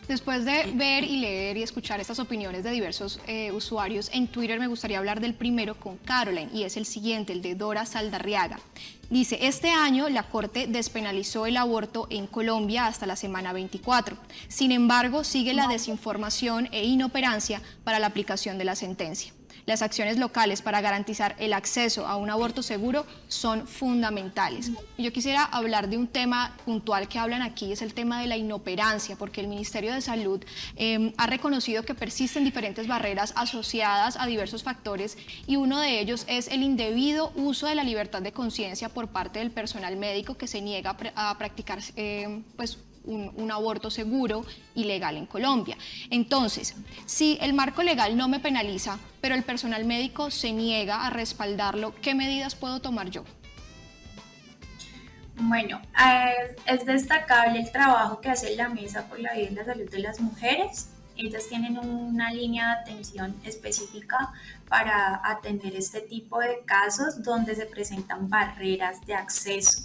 B: Después de ver y leer y escuchar estas opiniones de diversos usuarios en Twitter, me gustaría hablar del primero con Caroline, y es el siguiente, el de Dora Saldarriaga. Dice, este año la Corte despenalizó el aborto en Colombia hasta la semana 24. Sin embargo, sigue la desinformación e inoperancia para la aplicación de la sentencia. Las acciones locales para garantizar el acceso a un aborto seguro son fundamentales. Y yo quisiera hablar de un tema puntual que hablan aquí, es el tema de la inoperancia, porque el Ministerio de Salud ha reconocido que persisten diferentes barreras asociadas a diversos factores, y uno de ellos es el indebido uso de la libertad de conciencia por parte del personal médico que se niega a practicar un aborto seguro y legal en Colombia. Entonces, si el marco legal no me penaliza, pero el personal médico se niega a respaldarlo, ¿qué medidas puedo tomar yo?
D: Bueno, es destacable el trabajo que hace la Mesa por la Vida y la Salud de las Mujeres. Ellas tienen una línea de atención específica para atender este tipo de casos donde se presentan barreras de acceso.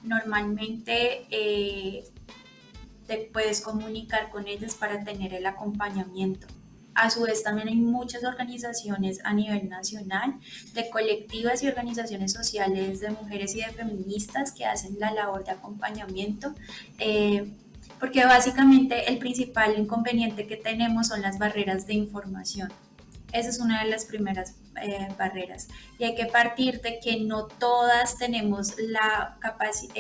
D: Normalmente te puedes comunicar con ellas para tener el acompañamiento. A su vez, también hay muchas organizaciones a nivel nacional de colectivas y organizaciones sociales de mujeres y de feministas que hacen la labor de acompañamiento, porque básicamente el principal inconveniente que tenemos son las barreras de información. Esa es una de las primeras barreras, y hay que partir de que no todas tenemos la capacidad,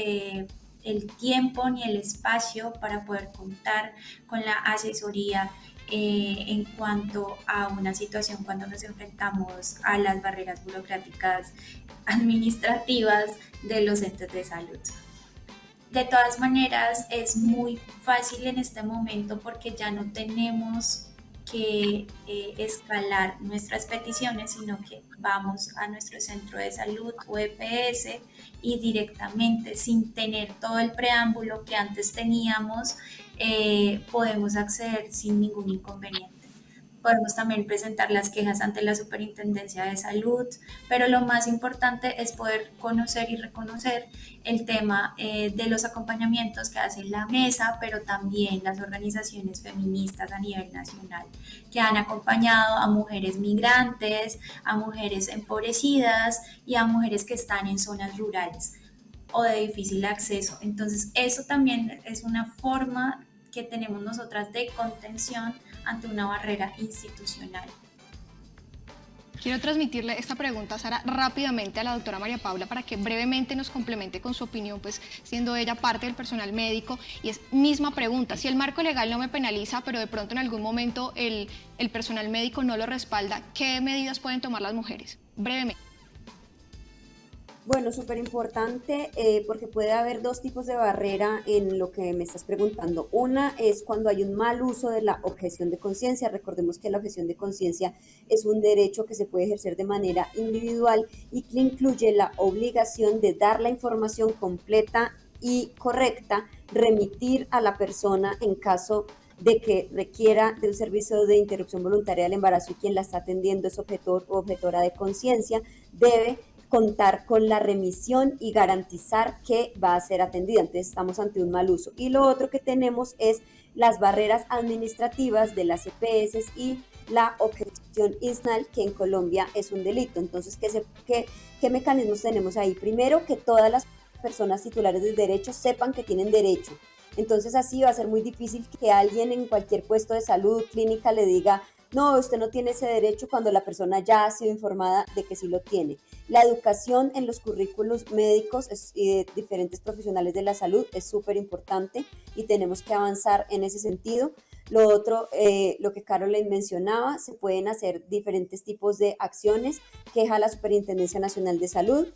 D: el tiempo ni el espacio para poder contar con la asesoría en cuanto a una situación cuando nos enfrentamos a las barreras burocráticas administrativas de los entes de salud. De todas maneras, es muy fácil en este momento porque ya no tenemos que escalar nuestras peticiones, sino que vamos a nuestro centro de salud o EPS y directamente, sin tener todo el preámbulo que antes teníamos, podemos acceder sin ningún inconveniente. Podemos también presentar las quejas ante la Superintendencia de Salud, pero lo más importante es poder conocer y reconocer el tema de los acompañamientos que hace la Mesa, pero también las organizaciones feministas a nivel nacional, que han acompañado a mujeres migrantes, a mujeres empobrecidas y a mujeres que están en zonas rurales o de difícil acceso. Entonces, eso también es una forma que tenemos nosotras de contención ante una barrera institucional.
B: Quiero transmitirle esta pregunta, Sara, rápidamente a la doctora María Paula para que brevemente nos complemente con su opinión, pues siendo ella parte del personal médico, y es misma pregunta, si el marco legal no me penaliza, pero de pronto en algún momento el personal médico no lo respalda, ¿qué medidas pueden tomar las mujeres? Brevemente.
E: Bueno, súper importante porque puede haber dos tipos de barrera en lo que me estás preguntando. Una es cuando hay un mal uso de la objeción de conciencia. Recordemos que la objeción de conciencia es un derecho que se puede ejercer de manera individual y que incluye la obligación de dar la información completa y correcta, remitir a la persona en caso de que requiera de un servicio de interrupción voluntaria del embarazo, y quien la está atendiendo es objetor o objetora de conciencia, debe contar con la remisión y garantizar que va a ser atendida. Entonces estamos ante un mal uso. Y lo otro que tenemos es las barreras administrativas de las EPS y la objeción INSNAL, que en Colombia es un delito. Entonces, ¿qué mecanismos tenemos ahí? Primero, que todas las personas titulares de derechos sepan que tienen derecho. Entonces, así va a ser muy difícil que alguien en cualquier puesto de salud, clínica, le diga, no, usted no tiene ese derecho, cuando la persona ya ha sido informada de que sí lo tiene. La educación en los currículos médicos y de diferentes profesionales de la salud es súper importante y tenemos que avanzar en ese sentido. Lo otro, lo que Caroline mencionaba, se pueden hacer diferentes tipos de acciones: queja a la Superintendencia Nacional de Salud,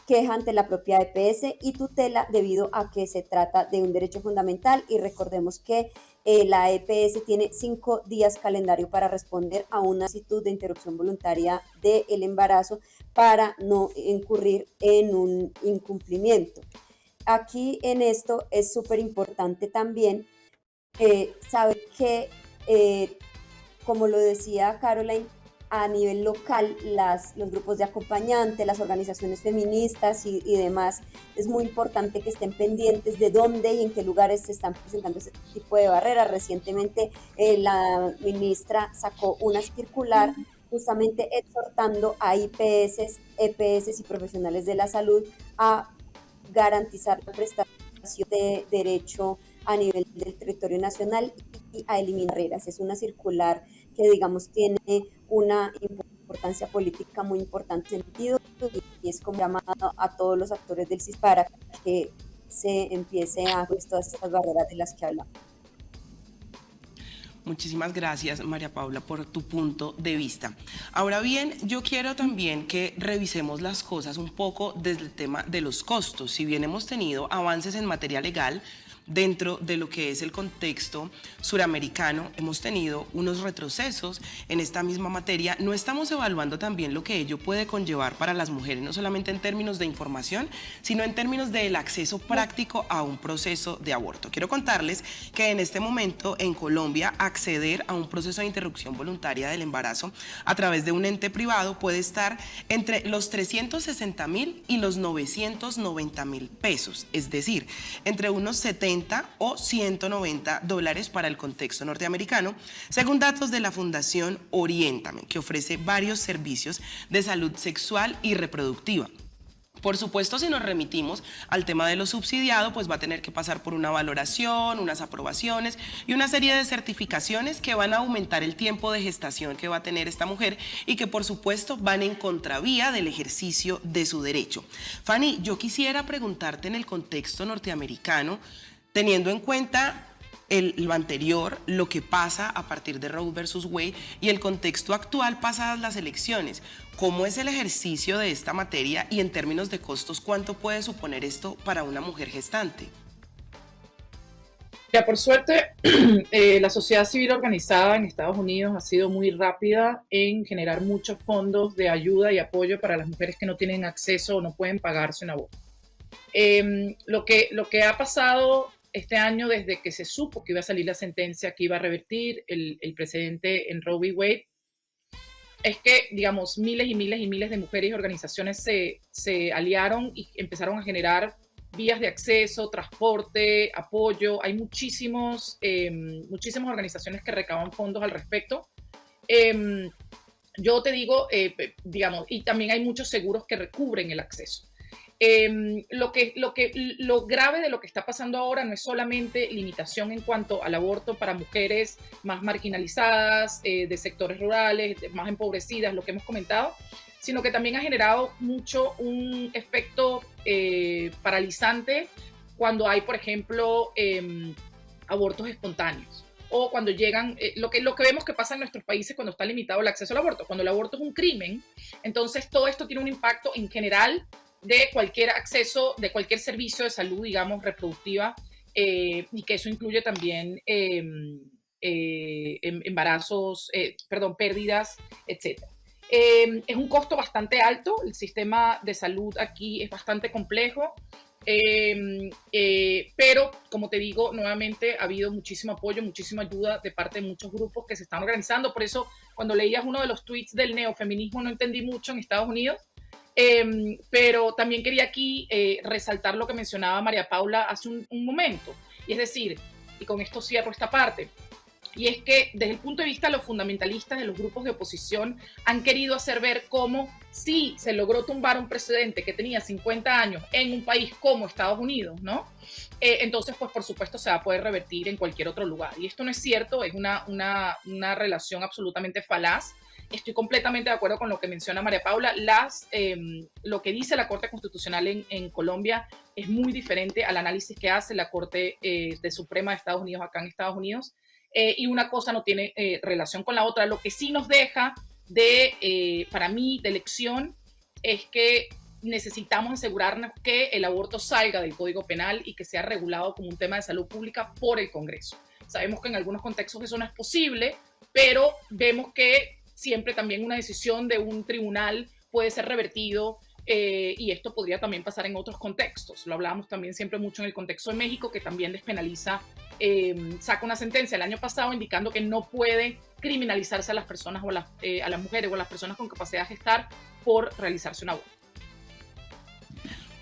E: queja ante la propia EPS y tutela, debido a que se trata de un derecho fundamental. Y recordemos que la EPS tiene 5 días calendario para responder a una solicitud de interrupción voluntaria del embarazo, para no incurrir en un incumplimiento. Aquí en esto es súper importante también saber que, como lo decía Caroline, a nivel local, los grupos de acompañante, las organizaciones feministas y demás, es muy importante que estén pendientes de dónde y en qué lugares se están presentando ese tipo de barreras. Recientemente la ministra sacó una circular justamente exhortando a IPS, EPS y profesionales de la salud a garantizar la prestación de derecho a nivel del territorio nacional y a eliminar barreras. Es una circular que, digamos, tiene una importancia política muy importante en sentido, y es como llamado a todos los actores del CIS para que se empiece a pues, todas estas barreras de las que hablamos.
A: Muchísimas gracias, María Paula, por tu punto de vista. Ahora bien, yo quiero también que revisemos las cosas un poco desde el tema de los costos. Si bien hemos tenido avances en materia legal, dentro de lo que es el contexto suramericano, hemos tenido unos retrocesos en esta misma materia. No estamos evaluando también lo que ello puede conllevar para las mujeres, no solamente en términos de información, sino en términos del acceso práctico a un proceso de aborto. Quiero contarles que en este momento en Colombia, acceder a un proceso de interrupción voluntaria del embarazo a través de un ente privado puede estar entre los 360.000 y los 990.000 pesos, es decir, entre unos 70 o $190 para el contexto norteamericano, según datos de la Fundación Oriéntame, que ofrece varios servicios de salud sexual y reproductiva. Por supuesto, si nos remitimos al tema de lo subsidiado, pues va a tener que pasar por una valoración, unas aprobaciones y una serie de certificaciones que van a aumentar el tiempo de gestación que va a tener esta mujer y que, por supuesto, van en contravía del ejercicio de su derecho. Fanny, yo quisiera preguntarte, en el contexto norteamericano, teniendo en cuenta lo anterior, lo que pasa a partir de Roe versus Wade y el contexto actual pasadas las elecciones, ¿cómo es el ejercicio de esta materia y en términos de costos, cuánto puede suponer esto para una mujer gestante?
F: Ya, por suerte, la sociedad civil organizada en Estados Unidos ha sido muy rápida en generar muchos fondos de ayuda y apoyo para las mujeres que no tienen acceso o no pueden pagarse un aborto. Lo que ha pasado este año, desde que se supo que iba a salir la sentencia que iba a revertir el precedente en Roe v. Wade, es que, digamos, miles y miles y miles de mujeres y organizaciones se aliaron y empezaron a generar vías de acceso, transporte, apoyo. Hay muchísimas organizaciones que recaban fondos al respecto. Yo te digo, digamos, y también hay muchos seguros que recubren el acceso. Lo grave de lo que está pasando ahora no es solamente limitación en cuanto al aborto para mujeres más marginalizadas, de sectores rurales, más empobrecidas, lo que hemos comentado, sino que también ha generado mucho un efecto paralizante cuando hay, por ejemplo, abortos espontáneos. O cuando llegan, lo que vemos que pasa en nuestros países cuando está limitado el acceso al aborto. Cuando el aborto es un crimen, entonces todo esto tiene un impacto en general de cualquier acceso, de cualquier servicio de salud, digamos, reproductiva, y que eso incluye también embarazos, pérdidas, etc. Es un costo bastante alto, el sistema de salud aquí es bastante complejo, pero como te digo, nuevamente ha habido muchísimo apoyo, muchísima ayuda de parte de muchos grupos que se están organizando. Por eso, cuando leías uno de los tweets del neofeminismo, no entendí mucho en Estados Unidos. Pero también quería aquí resaltar lo que mencionaba María Paula hace un momento, y es decir, y con esto cierro esta parte. Y es que desde el punto de vista de los fundamentalistas de los grupos de oposición han querido hacer ver cómo si se logró tumbar un presidente que tenía 50 años en un país como Estados Unidos, ¿no? Entonces, pues por supuesto se va a poder revertir en cualquier otro lugar. Y esto no es cierto, es una relación absolutamente falaz. Estoy completamente de acuerdo con lo que menciona María Paula. Lo que dice la Corte Constitucional en Colombia es muy diferente al análisis que hace la Corte de Suprema de Estados Unidos acá en Estados Unidos. Y una cosa no tiene relación con la otra. Lo que sí nos deja para mí, de lección, es que necesitamos asegurarnos que el aborto salga del Código Penal y que sea regulado como un tema de salud pública por el Congreso. Sabemos que en algunos contextos eso no es posible, pero vemos que siempre también una decisión de un tribunal puede ser revertido, y esto podría también pasar en otros contextos. Lo hablábamos también siempre mucho en el contexto de México, que también despenaliza, saca una sentencia el año pasado indicando que no puede criminalizarse a las personas o a las mujeres o a las personas con capacidad de gestar por realizarse un aborto.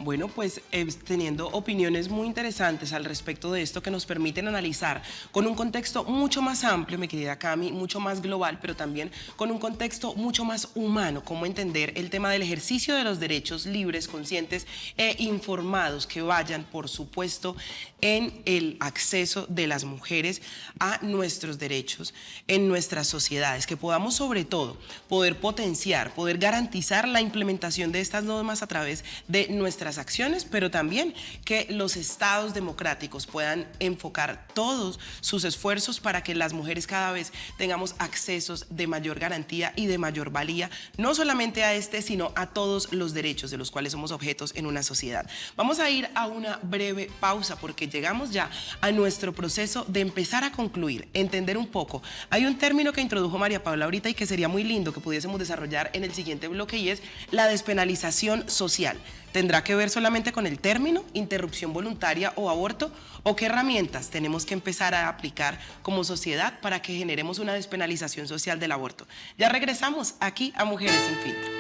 A: Bueno, pues teniendo opiniones muy interesantes al respecto de esto que nos permiten analizar con un contexto mucho más amplio, mi querida Cami, mucho más global, pero también con un contexto mucho más humano, cómo entender el tema del ejercicio de los derechos libres, conscientes e informados que vayan, por supuesto, en el acceso de las mujeres a nuestros derechos en nuestras sociedades, que podamos sobre todo poder potenciar, poder garantizar la implementación de estas normas a través de nuestras acciones, pero también que los estados democráticos puedan enfocar todos sus esfuerzos para que las mujeres cada vez tengamos accesos de mayor garantía y de mayor valía, no solamente a este, sino a todos los derechos de los cuales somos objetos en una sociedad. Vamos a ir a una breve pausa porque llegamos ya a nuestro proceso de empezar a concluir, entender un poco. Hay un término que introdujo María Paula ahorita y que sería muy lindo que pudiésemos desarrollar en el siguiente bloque, y es la despenalización social. ¿Tendrá que ver solamente con el término, interrupción voluntaria o aborto? ¿O qué herramientas tenemos que empezar a aplicar como sociedad para que generemos una despenalización social del aborto? Ya regresamos aquí a Mujeres Sin Filtro.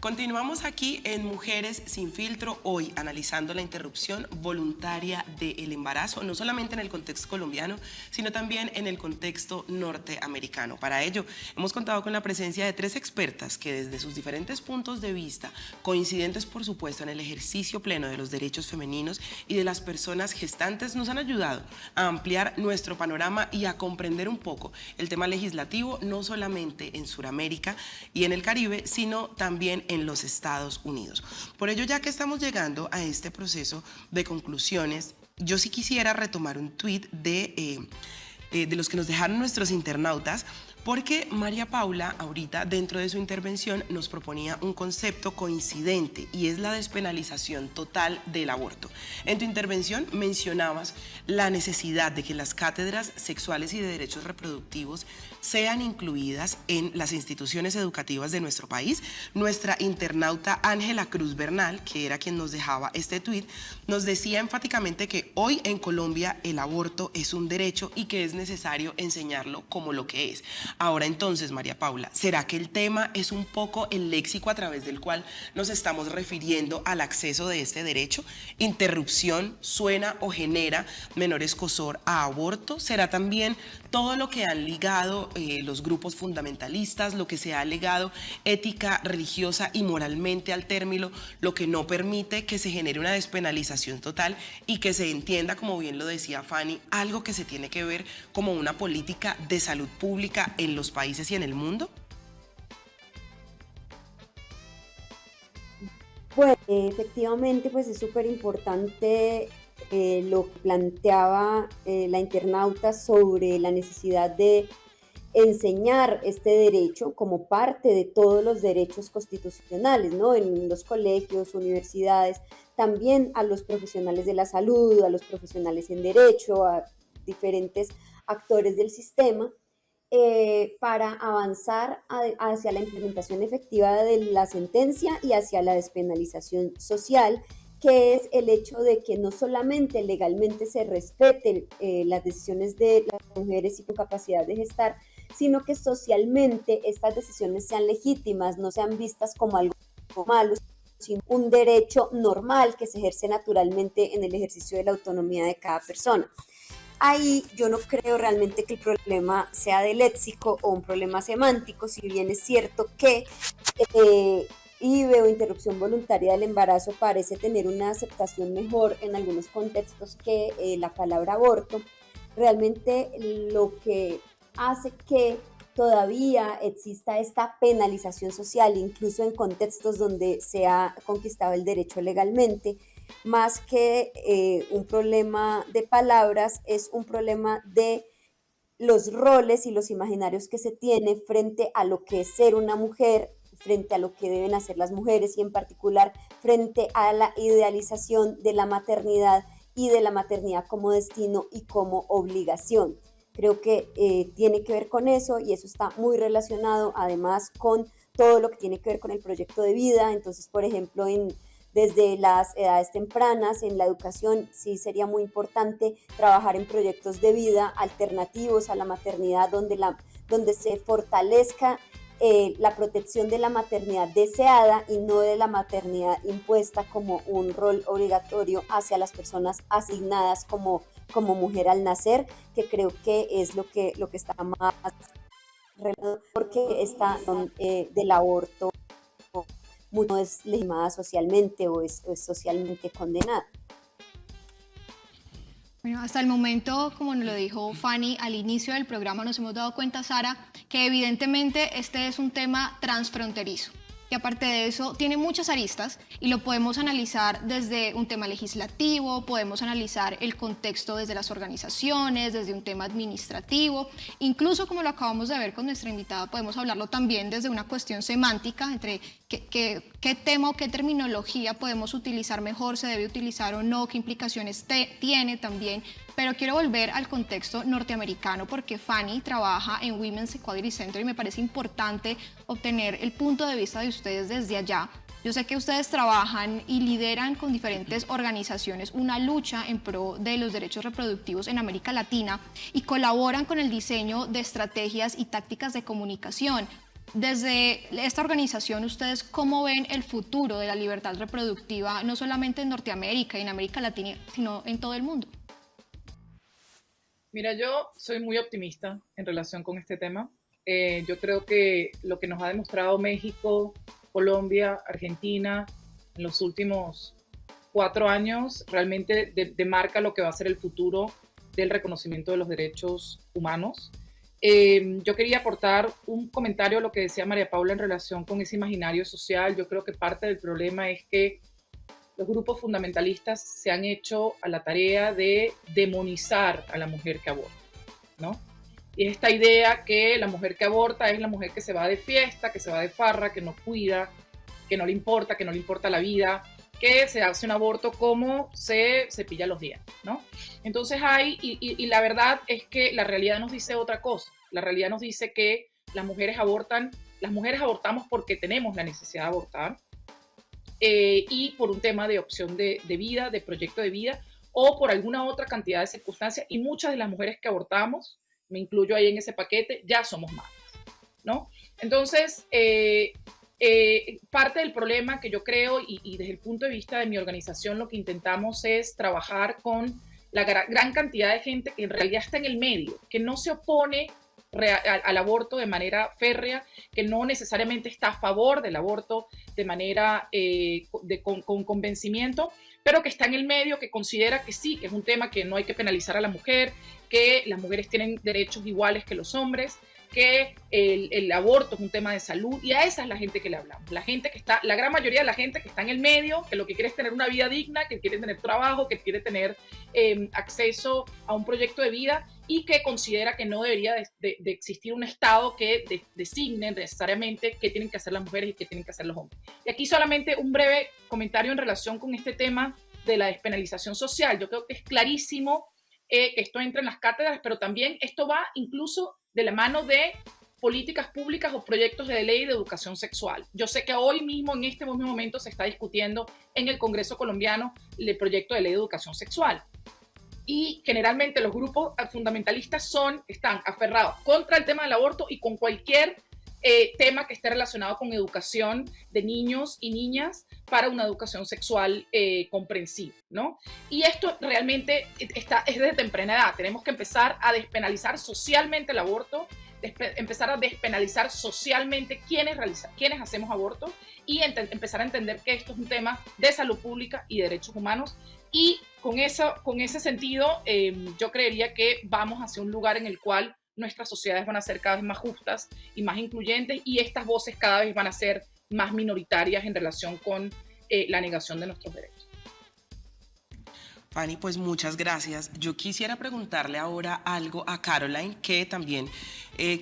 A: Continuamos aquí en Mujeres Sin Filtro, hoy analizando la interrupción voluntaria del embarazo, no solamente en el contexto colombiano, sino también en el contexto norteamericano. Para ello, hemos contado con la presencia de 3 expertas que desde sus diferentes puntos de vista, coincidentes por supuesto en el ejercicio pleno de los derechos femeninos y de las personas gestantes, nos han ayudado a ampliar nuestro panorama y a comprender un poco el tema legislativo, no solamente en Sudamérica y en el Caribe, sino también en los Estados Unidos. Por ello, ya que estamos llegando a este proceso de conclusiones, yo sí quisiera retomar un tuit de los que nos dejaron nuestros internautas, porque María Paula ahorita dentro de su intervención nos proponía un concepto coincidente y es la despenalización total del aborto. En tu intervención mencionabas la necesidad de que las cátedras sexuales y de derechos reproductivos sean incluidas en las instituciones educativas de nuestro país. Nuestra internauta Ángela Cruz Bernal, que era quien nos dejaba este tuit, nos decía enfáticamente que hoy en Colombia el aborto es un derecho y que es necesario enseñarlo como lo que es. Ahora entonces, María Paula, ¿será que el tema es un poco el léxico a través del cual nos estamos refiriendo al acceso de este derecho? ¿Interrupción suena o genera menor escozor a aborto? ¿Será también todo lo que han ligado los grupos fundamentalistas, lo que se ha legado ética, religiosa y moralmente al término, lo que no permite que se genere una despenalización total y que se entienda, como bien lo decía Fanny, algo que se tiene que ver como una política de salud pública en los países y en el mundo?
E: Pues efectivamente, pues es súper importante lo que planteaba la internauta sobre la necesidad de enseñar este derecho como parte de todos los derechos constitucionales, ¿no? En los colegios, universidades, también a los profesionales de la salud, a los profesionales en derecho, a diferentes actores del sistema, para avanzar hacia la implementación efectiva de la sentencia y hacia la despenalización social que es el hecho de que no solamente legalmente se respeten las decisiones de las mujeres y con capacidad de gestar, sino que socialmente estas decisiones sean legítimas, no sean vistas como algo malo, sino un derecho normal que se ejerce naturalmente en el ejercicio de la autonomía de cada persona. Ahí yo no creo realmente que el problema sea del léxico o un problema semántico, si bien es cierto que IVE o interrupción voluntaria del embarazo parece tener una aceptación mejor en algunos contextos que la palabra aborto. Realmente lo que hace que todavía exista esta penalización social, incluso en contextos donde se ha conquistado el derecho legalmente, más que un problema de palabras, es un problema de los roles y los imaginarios que se tiene frente a lo que es ser una mujer, frente a lo que deben hacer las mujeres y en particular frente a la idealización de la maternidad y de la maternidad como destino y como obligación. Creo que tiene que ver con eso y eso está muy relacionado además con todo lo que tiene que ver con el proyecto de vida. Entonces, por ejemplo, desde las edades tempranas, en la educación, sí sería muy importante trabajar en proyectos de vida alternativos a la maternidad, donde se fortalezca la protección de la maternidad deseada y no de la maternidad impuesta como un rol obligatorio hacia las personas asignadas como mujer al nacer, que creo que es lo que está más relacionado, porque está del aborto no es legitimada socialmente o es socialmente condenada.
B: Bueno, hasta el momento, como nos lo dijo Fanny al inicio del programa, nos hemos dado cuenta, Sara, que evidentemente este es un tema transfronterizo. Y aparte de eso, tiene muchas aristas y lo podemos analizar desde un tema legislativo, podemos analizar el contexto desde las organizaciones, desde un tema administrativo, incluso como lo acabamos de ver con nuestra invitada, podemos hablarlo también desde una cuestión semántica, entre qué tema o qué terminología podemos utilizar mejor, se debe utilizar o no, qué implicaciones tiene también. Pero quiero volver al contexto norteamericano porque Fanny trabaja en Women's Equality Center y me parece importante obtener el punto de vista de ustedes desde allá. Yo sé que ustedes trabajan y lideran con diferentes organizaciones una lucha en pro de los derechos reproductivos en América Latina y colaboran con el diseño de estrategias y tácticas de comunicación. Desde esta organización, ¿ustedes cómo ven el futuro de la libertad reproductiva, no solamente en Norteamérica y en América Latina, sino en todo el mundo?
F: Mira, yo soy muy optimista en relación con este tema. Yo creo que lo que nos ha demostrado México, Colombia, Argentina en los últimos 4 años realmente demarca lo que va a ser el futuro del reconocimiento de los derechos humanos. Yo quería aportar un comentario a lo que decía María Paula en relación con ese imaginario social. Yo creo que parte del problema es que los grupos fundamentalistas se han hecho a la tarea de demonizar a la mujer que aborta, ¿no? Y esta idea que la mujer que aborta es la mujer que se va de fiesta, que se va de farra, que no cuida, que no le importa la vida, que se hace un aborto como se cepilla los dientes, ¿no? Entonces y la verdad es que la realidad nos dice otra cosa. La realidad nos dice que las mujeres abortamos porque tenemos la necesidad de abortar, y por un tema de opción de vida, de proyecto de vida, o por alguna otra cantidad de circunstancias, y muchas de las mujeres que abortamos, me incluyo ahí en ese paquete, ya somos madres, ¿no? Entonces, parte del problema que yo creo, y desde el punto de vista de mi organización, lo que intentamos es trabajar con la gran cantidad de gente que en realidad está en el medio, que no se opone al aborto de manera férrea, que no necesariamente está a favor del aborto de manera con convencimiento, pero que está en el medio, que considera que sí, que es un tema que no hay que penalizar a la mujer, que las mujeres tienen derechos iguales que los hombres, que el aborto es un tema de salud, y a esa es la gente que le hablamos, la gran mayoría de la gente que está en el medio, que lo que quiere es tener una vida digna, que quiere tener trabajo, que quiere tener acceso a un proyecto de vida, y que considera que no debería de existir un Estado que designe necesariamente qué tienen que hacer las mujeres y qué tienen que hacer los hombres. Y aquí solamente un breve comentario en relación con este tema de la despenalización social. Yo creo que es clarísimo que esto entra en las cátedras, pero también esto va incluso de la mano de políticas públicas o proyectos de ley de educación sexual. Yo sé que hoy mismo, en este mismo momento, se está discutiendo en el Congreso colombiano el proyecto de ley de educación sexual. Y generalmente los grupos fundamentalistas están aferrados contra el tema del aborto y con cualquier tema que esté relacionado con educación de niños y niñas para una educación sexual comprensiva, ¿no? Y esto realmente es desde temprana edad. Tenemos que empezar a despenalizar socialmente el aborto, empezar a despenalizar socialmente quienes hacemos aborto y empezar a entender que esto es un tema de salud pública y derechos humanos. Y con ese sentido, yo creería que vamos hacia un lugar en el cual nuestras sociedades van a ser cada vez más justas y más incluyentes, y estas voces cada vez van a ser más minoritarias en relación con la negación de nuestros derechos.
A: Fanny, pues muchas gracias. Yo quisiera preguntarle ahora algo a Caroline, que también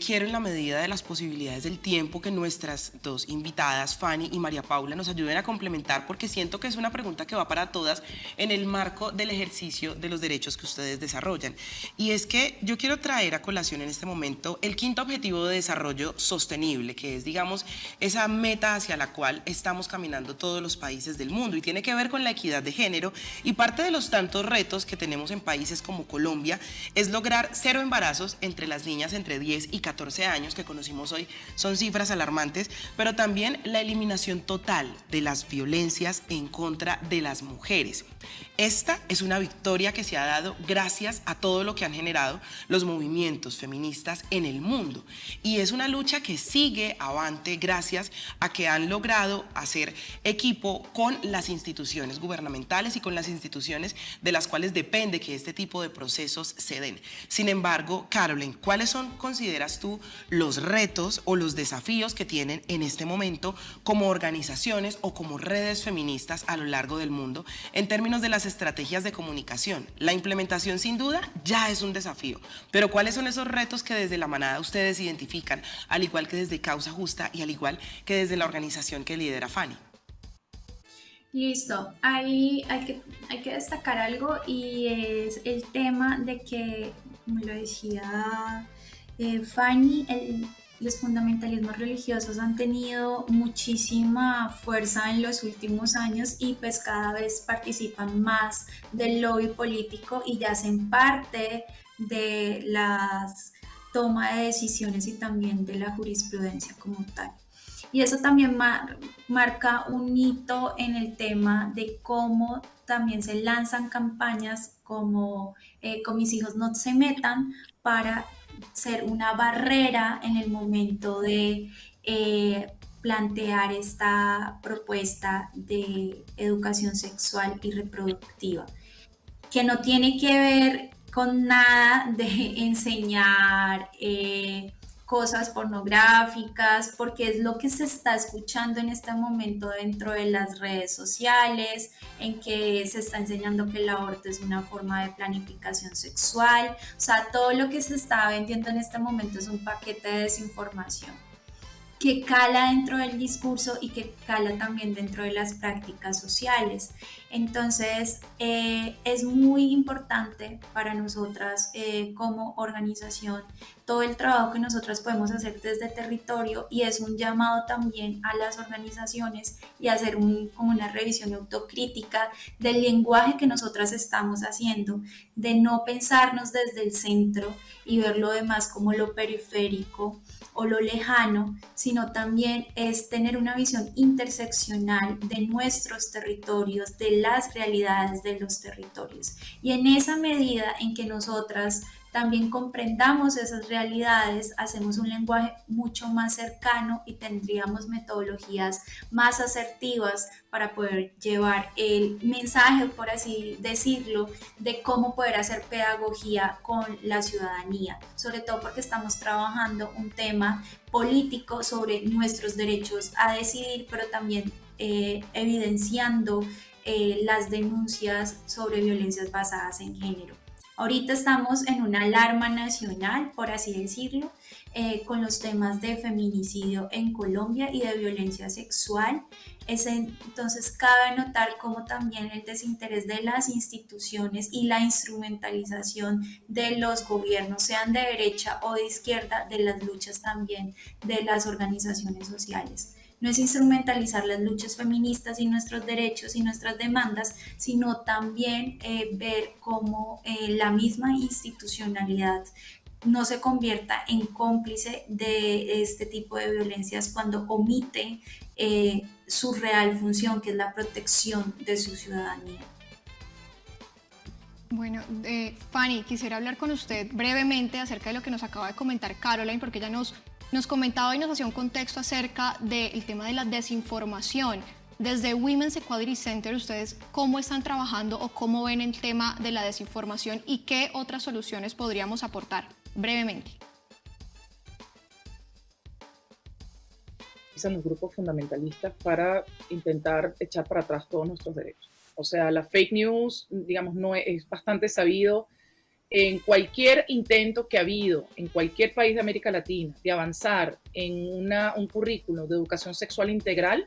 A: quiero, en la medida de las posibilidades del tiempo, que nuestras dos invitadas, Fanny y María Paula, nos ayuden a complementar, porque siento que es una pregunta que va para todas en el marco del ejercicio de los derechos que ustedes desarrollan. Y es que yo quiero traer a colación en este momento el quinto objetivo de desarrollo sostenible, que es, digamos, esa meta hacia la cual estamos caminando todos los países del mundo, y tiene que ver con la equidad de género. Y parte de los tantos retos que tenemos en países como Colombia es lograr 0 embarazos entre las niñas entre 10 y 14 años, que conocimos hoy, son cifras alarmantes, pero también la eliminación total de las violencias en contra de las mujeres. Esta es una victoria que se ha dado gracias a todo lo que han generado los movimientos feministas en el mundo, y es una lucha que sigue avante gracias a que han logrado hacer equipo con las instituciones gubernamentales y con las instituciones de las cuales depende que este tipo de procesos se den. Sin embargo, Caroline, ¿cuáles son, consideras tú, los retos o los desafíos que tienen en este momento como organizaciones o como redes feministas a lo largo del mundo en términos de las estrategias de comunicación? La implementación, sin duda, ya es un desafío, pero ¿cuáles son esos retos que desde la manada ustedes identifican, al igual que desde Causa Justa y al igual que desde la organización que lidera Fanny?
D: Listo, ahí hay que destacar algo, y es el tema de que, como lo decía Fanny, los fundamentalismos religiosos han tenido muchísima fuerza en los últimos años, y pues cada vez participan más del lobby político y ya hacen parte de las toma de decisiones y también de la jurisprudencia como tal. Y eso también marca un hito en el tema de cómo también se lanzan campañas como Con mis hijos no se metan, para ser una barrera en el momento de plantear esta propuesta de educación sexual y reproductiva, que no tiene que ver con nada de enseñar cosas pornográficas, porque es lo que se está escuchando en este momento dentro de las redes sociales, en que se está enseñando que el aborto es una forma de planificación sexual. O sea, todo lo que se está vendiendo en este momento es un paquete de desinformación que cala dentro del discurso y que cala también dentro de las prácticas sociales. Entonces, es muy importante para nosotras como organización todo el trabajo que nosotras podemos hacer desde territorio, y es un llamado también a las organizaciones y hacer como una revisión autocrítica del lenguaje que nosotras estamos haciendo, de no pensarnos desde el centro y ver lo demás como lo periférico o lo lejano, sino también es tener una visión interseccional de nuestros territorios, de las realidades de los territorios. Y en esa medida en que nosotras también comprendamos esas realidades, hacemos un lenguaje mucho más cercano y tendríamos metodologías más asertivas para poder llevar el mensaje, por así decirlo, de cómo poder hacer pedagogía con la ciudadanía, sobre todo porque estamos trabajando un tema político sobre nuestros derechos a decidir, pero también evidenciando las denuncias sobre violencias basadas en género. Ahorita estamos en una alarma nacional, por así decirlo, con los temas de feminicidio en Colombia y de violencia sexual. Entonces, cabe notar cómo también el desinterés de las instituciones y la instrumentalización de los gobiernos, sean de derecha o de izquierda, de las luchas también de las organizaciones sociales. No es instrumentalizar las luchas feministas y nuestros derechos y nuestras demandas, sino también ver cómo la misma institucionalidad no se convierta en cómplice de este tipo de violencias cuando omite su real función, que es la protección de su ciudadanía.
B: Bueno, Fanny, quisiera hablar con usted brevemente acerca de lo que nos acaba de comentar Caroline, porque ella nos comentaba y nos hacía un contexto acerca del tema de la desinformación. Desde Women's Equality Center, ¿ustedes cómo están trabajando o cómo ven el tema de la desinformación y qué otras soluciones podríamos aportar? Brevemente.
F: Utilizan los grupos fundamentalistas para intentar echar para atrás todos nuestros derechos. O sea, la fake news, digamos, no es bastante sabido. En cualquier intento que ha habido en cualquier país de América Latina de avanzar en un currículo de educación sexual integral,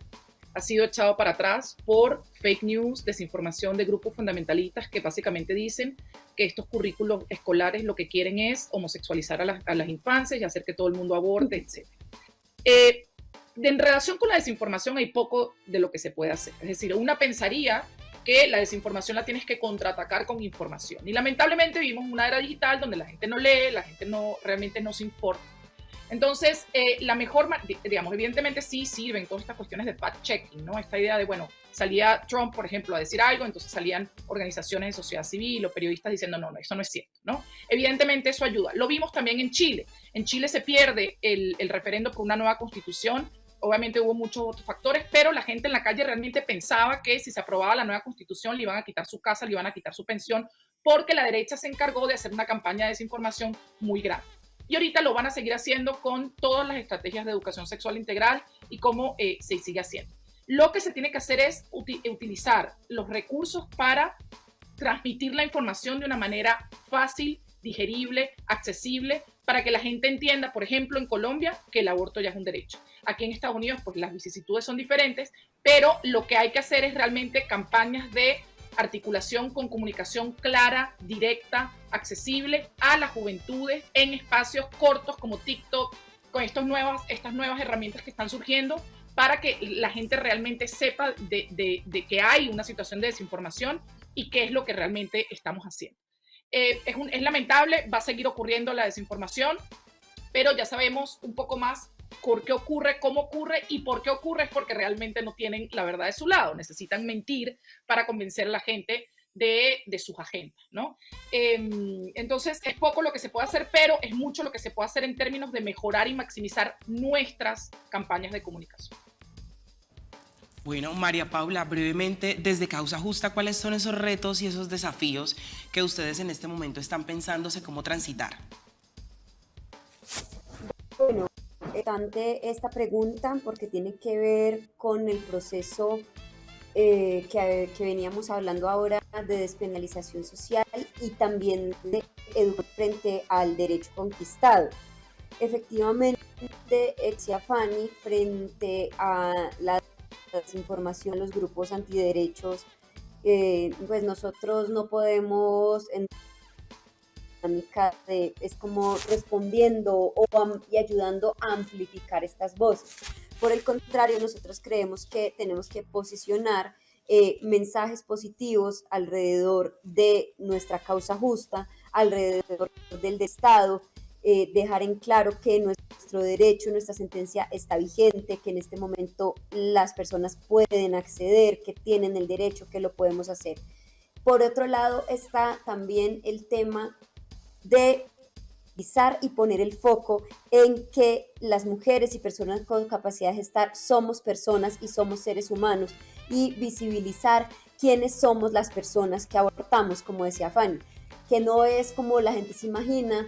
F: ha sido echado para atrás por fake news, desinformación de grupos fundamentalistas que básicamente dicen que estos currículos escolares lo que quieren es homosexualizar a las infancias y hacer que todo el mundo aborte, etc. En relación con la desinformación hay poco de lo que se puede hacer. Es decir, una pensaría que la desinformación la tienes que contraatacar con información. Y lamentablemente vivimos una era digital donde la gente no lee, la gente realmente no se informa. Entonces, la mejor, digamos, evidentemente sí sirven todas estas cuestiones de fact-checking, ¿no? Esta idea de, bueno, salía Trump, por ejemplo, a decir algo, entonces salían organizaciones de sociedad civil o periodistas diciendo, no, eso no es cierto, ¿no? Evidentemente eso ayuda. Lo vimos también en Chile. En Chile se pierde el referendo por una nueva constitución. Obviamente hubo muchos otros factores, pero la gente en la calle realmente pensaba que si se aprobaba la nueva constitución le iban a quitar su casa, le iban a quitar su pensión, porque la derecha se encargó de hacer una campaña de desinformación muy grande. Y ahorita lo van a seguir haciendo con todas las estrategias de educación sexual integral y cómo se sigue haciendo. Lo que se tiene que hacer es utilizar los recursos para transmitir la información de una manera fácil, digerible, accesible, para que la gente entienda, por ejemplo, en Colombia, que el aborto ya es un derecho. Aquí en Estados Unidos, pues las vicisitudes son diferentes, pero lo que hay que hacer es realmente campañas de articulación con comunicación clara, directa, accesible a las juventudes en espacios cortos como TikTok, con estas nuevas herramientas que están surgiendo, para que la gente realmente sepa de que hay una situación de desinformación y qué es lo que realmente estamos haciendo. Es lamentable, va a seguir ocurriendo la desinformación, pero ya sabemos un poco más por qué ocurre, cómo ocurre y por qué ocurre. Es porque realmente no tienen la verdad de su lado, necesitan mentir para convencer a la gente de sus agendas, ¿no? Entonces es poco lo que se puede hacer, pero es mucho lo que se puede hacer en términos de mejorar y maximizar nuestras campañas de comunicación.
A: Bueno, María Paula, brevemente, desde Causa Justa, ¿cuáles son esos retos y esos desafíos que ustedes en este momento están pensándose cómo transitar?
E: Bueno, importante esta pregunta porque tiene que ver con el proceso que veníamos hablando ahora de despenalización social y también de educación frente al derecho conquistado. Efectivamente, decía Fanny, frente a la desinformación de los grupos antiderechos, pues nosotros no podemos es como respondiendo y ayudando a amplificar estas voces. Por el contrario, nosotros creemos que tenemos que posicionar mensajes positivos alrededor de nuestra causa justa, alrededor del Estado, dejar en claro que nuestro derecho, nuestra sentencia está vigente, que en este momento las personas pueden acceder, que tienen el derecho, que lo podemos hacer. Por otro lado está también el tema de y poner el foco en que las mujeres y personas con capacidad de gestar somos personas y somos seres humanos, y visibilizar quiénes somos las personas que abortamos, como decía Fanny, que no es como la gente se imagina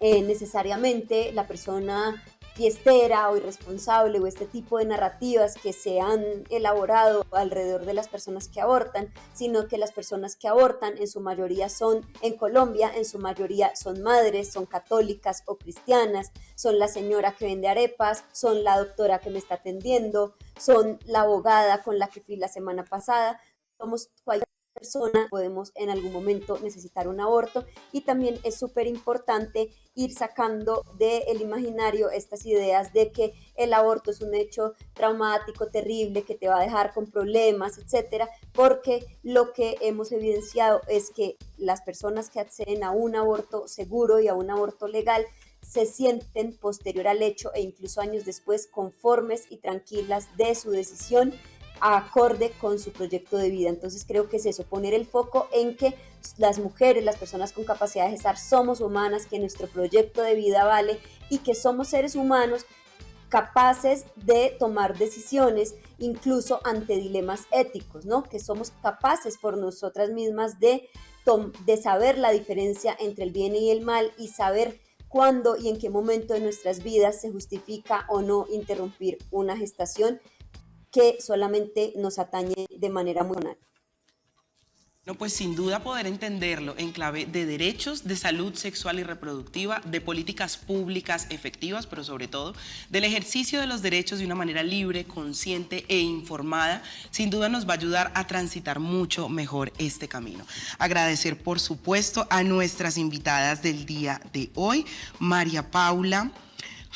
E: necesariamente la persona fiestera o irresponsable o este tipo de narrativas que se han elaborado alrededor de las personas que abortan, sino que las personas que abortan en su mayoría son, en Colombia, en su mayoría son madres, son católicas o cristianas, son la señora que vende arepas, son la doctora que me está atendiendo, son la abogada con la que fui la semana pasada, somos cualquier persona, podemos en algún momento necesitar un aborto, y también es súper importante ir sacando del imaginario estas ideas de que el aborto es un hecho traumático, terrible, que te va a dejar con problemas, etcétera, porque lo que hemos evidenciado es que las personas que acceden a un aborto seguro y a un aborto legal se sienten posterior al hecho e incluso años después conformes y tranquilas de su decisión acorde con su proyecto de vida. Entonces creo que es eso, poner el foco en que las mujeres, las personas con capacidad de gestar somos humanas, que nuestro proyecto de vida vale y que somos seres humanos capaces de tomar decisiones incluso ante dilemas éticos, ¿no? Que somos capaces por nosotras mismas de saber la diferencia entre el bien y el mal y saber cuándo y en qué momento de nuestras vidas se justifica o no interrumpir una gestación que solamente nos atañe de manera muy personal.
A: No, pues sin duda poder entenderlo en clave de derechos, de salud sexual y reproductiva, de políticas públicas efectivas, pero sobre todo del ejercicio de los derechos de una manera libre, consciente e informada, sin duda nos va a ayudar a transitar mucho mejor este camino. Agradecer, por supuesto, a nuestras invitadas del día de hoy, María Paula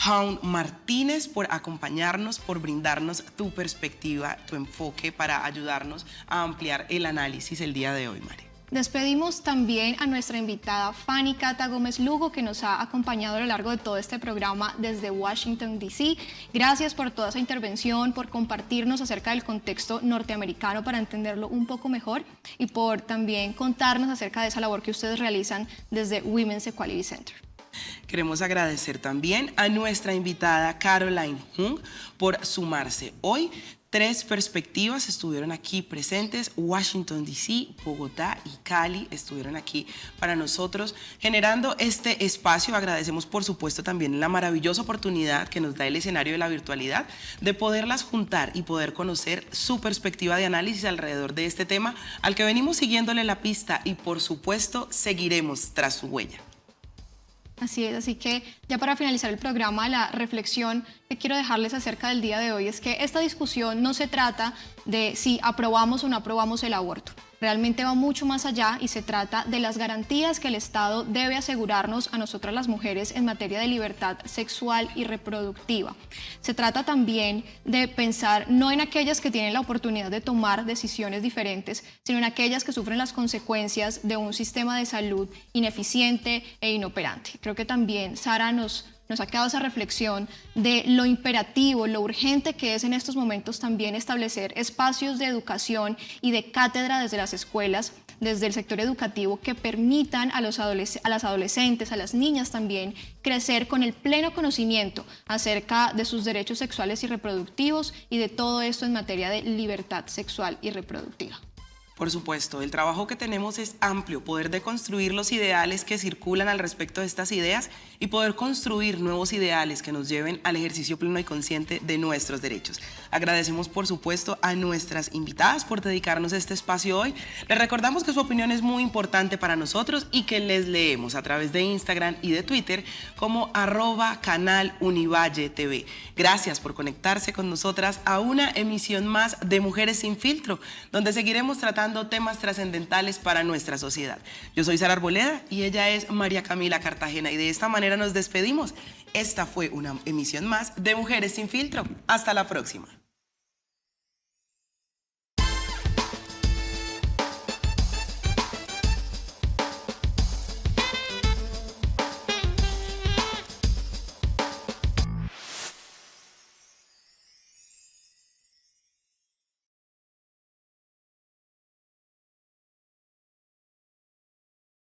A: Jaun Martínez, por acompañarnos, por brindarnos tu perspectiva, tu enfoque para ayudarnos a ampliar el análisis el día de hoy, Mari.
B: Despedimos también a nuestra invitada Fanny Cata Gómez Lugo, que nos ha acompañado a lo largo de todo este programa desde Washington, D.C. Gracias por toda esa intervención, por compartirnos acerca del contexto norteamericano para entenderlo un poco mejor y por también contarnos acerca de esa labor que ustedes realizan desde Women's Equality Center.
A: Queremos agradecer también a nuestra invitada Caroline Jung por sumarse hoy. 3 perspectivas estuvieron aquí presentes, Washington, D.C., Bogotá y Cali estuvieron aquí para nosotros generando este espacio. Agradecemos por supuesto también la maravillosa oportunidad que nos da el escenario de la virtualidad de poderlas juntar y poder conocer su perspectiva de análisis alrededor de este tema al que venimos siguiéndole la pista y por supuesto seguiremos tras su huella.
B: Así es, así que ya para finalizar el programa, la reflexión que quiero dejarles acerca del día de hoy es que esta discusión no se trata de si aprobamos o no aprobamos el aborto. Realmente va mucho más allá y se trata de las garantías que el Estado debe asegurarnos a nosotras las mujeres en materia de libertad sexual y reproductiva. Se trata también de pensar no en aquellas que tienen la oportunidad de tomar decisiones diferentes, sino en aquellas que sufren las consecuencias de un sistema de salud ineficiente e inoperante. Creo que también Sara nos ha quedado esa reflexión de lo imperativo, lo urgente que es en estos momentos también establecer espacios de educación y de cátedra desde las escuelas, desde el sector educativo, que permitan a las adolescentes, a las niñas también, crecer con el pleno conocimiento acerca de sus derechos sexuales y reproductivos y de todo esto en materia de libertad sexual y reproductiva.
A: Por supuesto, el trabajo que tenemos es amplio, poder deconstruir los ideales que circulan al respecto de estas ideas y poder construir nuevos ideales que nos lleven al ejercicio pleno y consciente de nuestros derechos. Agradecemos, por supuesto, a nuestras invitadas por dedicarnos este espacio hoy. Les recordamos que su opinión es muy importante para nosotros y que les leemos a través de Instagram y de Twitter como @canalunivalle.tv. Gracias por conectarse con nosotras a una emisión más de Mujeres sin Filtro, donde seguiremos tratando temas trascendentales para nuestra sociedad. Yo soy Sara Arboleda y ella es María Camila Cartagena y de esta manera nos despedimos. Esta fue una emisión más de Mujeres sin Filtro. Hasta la próxima.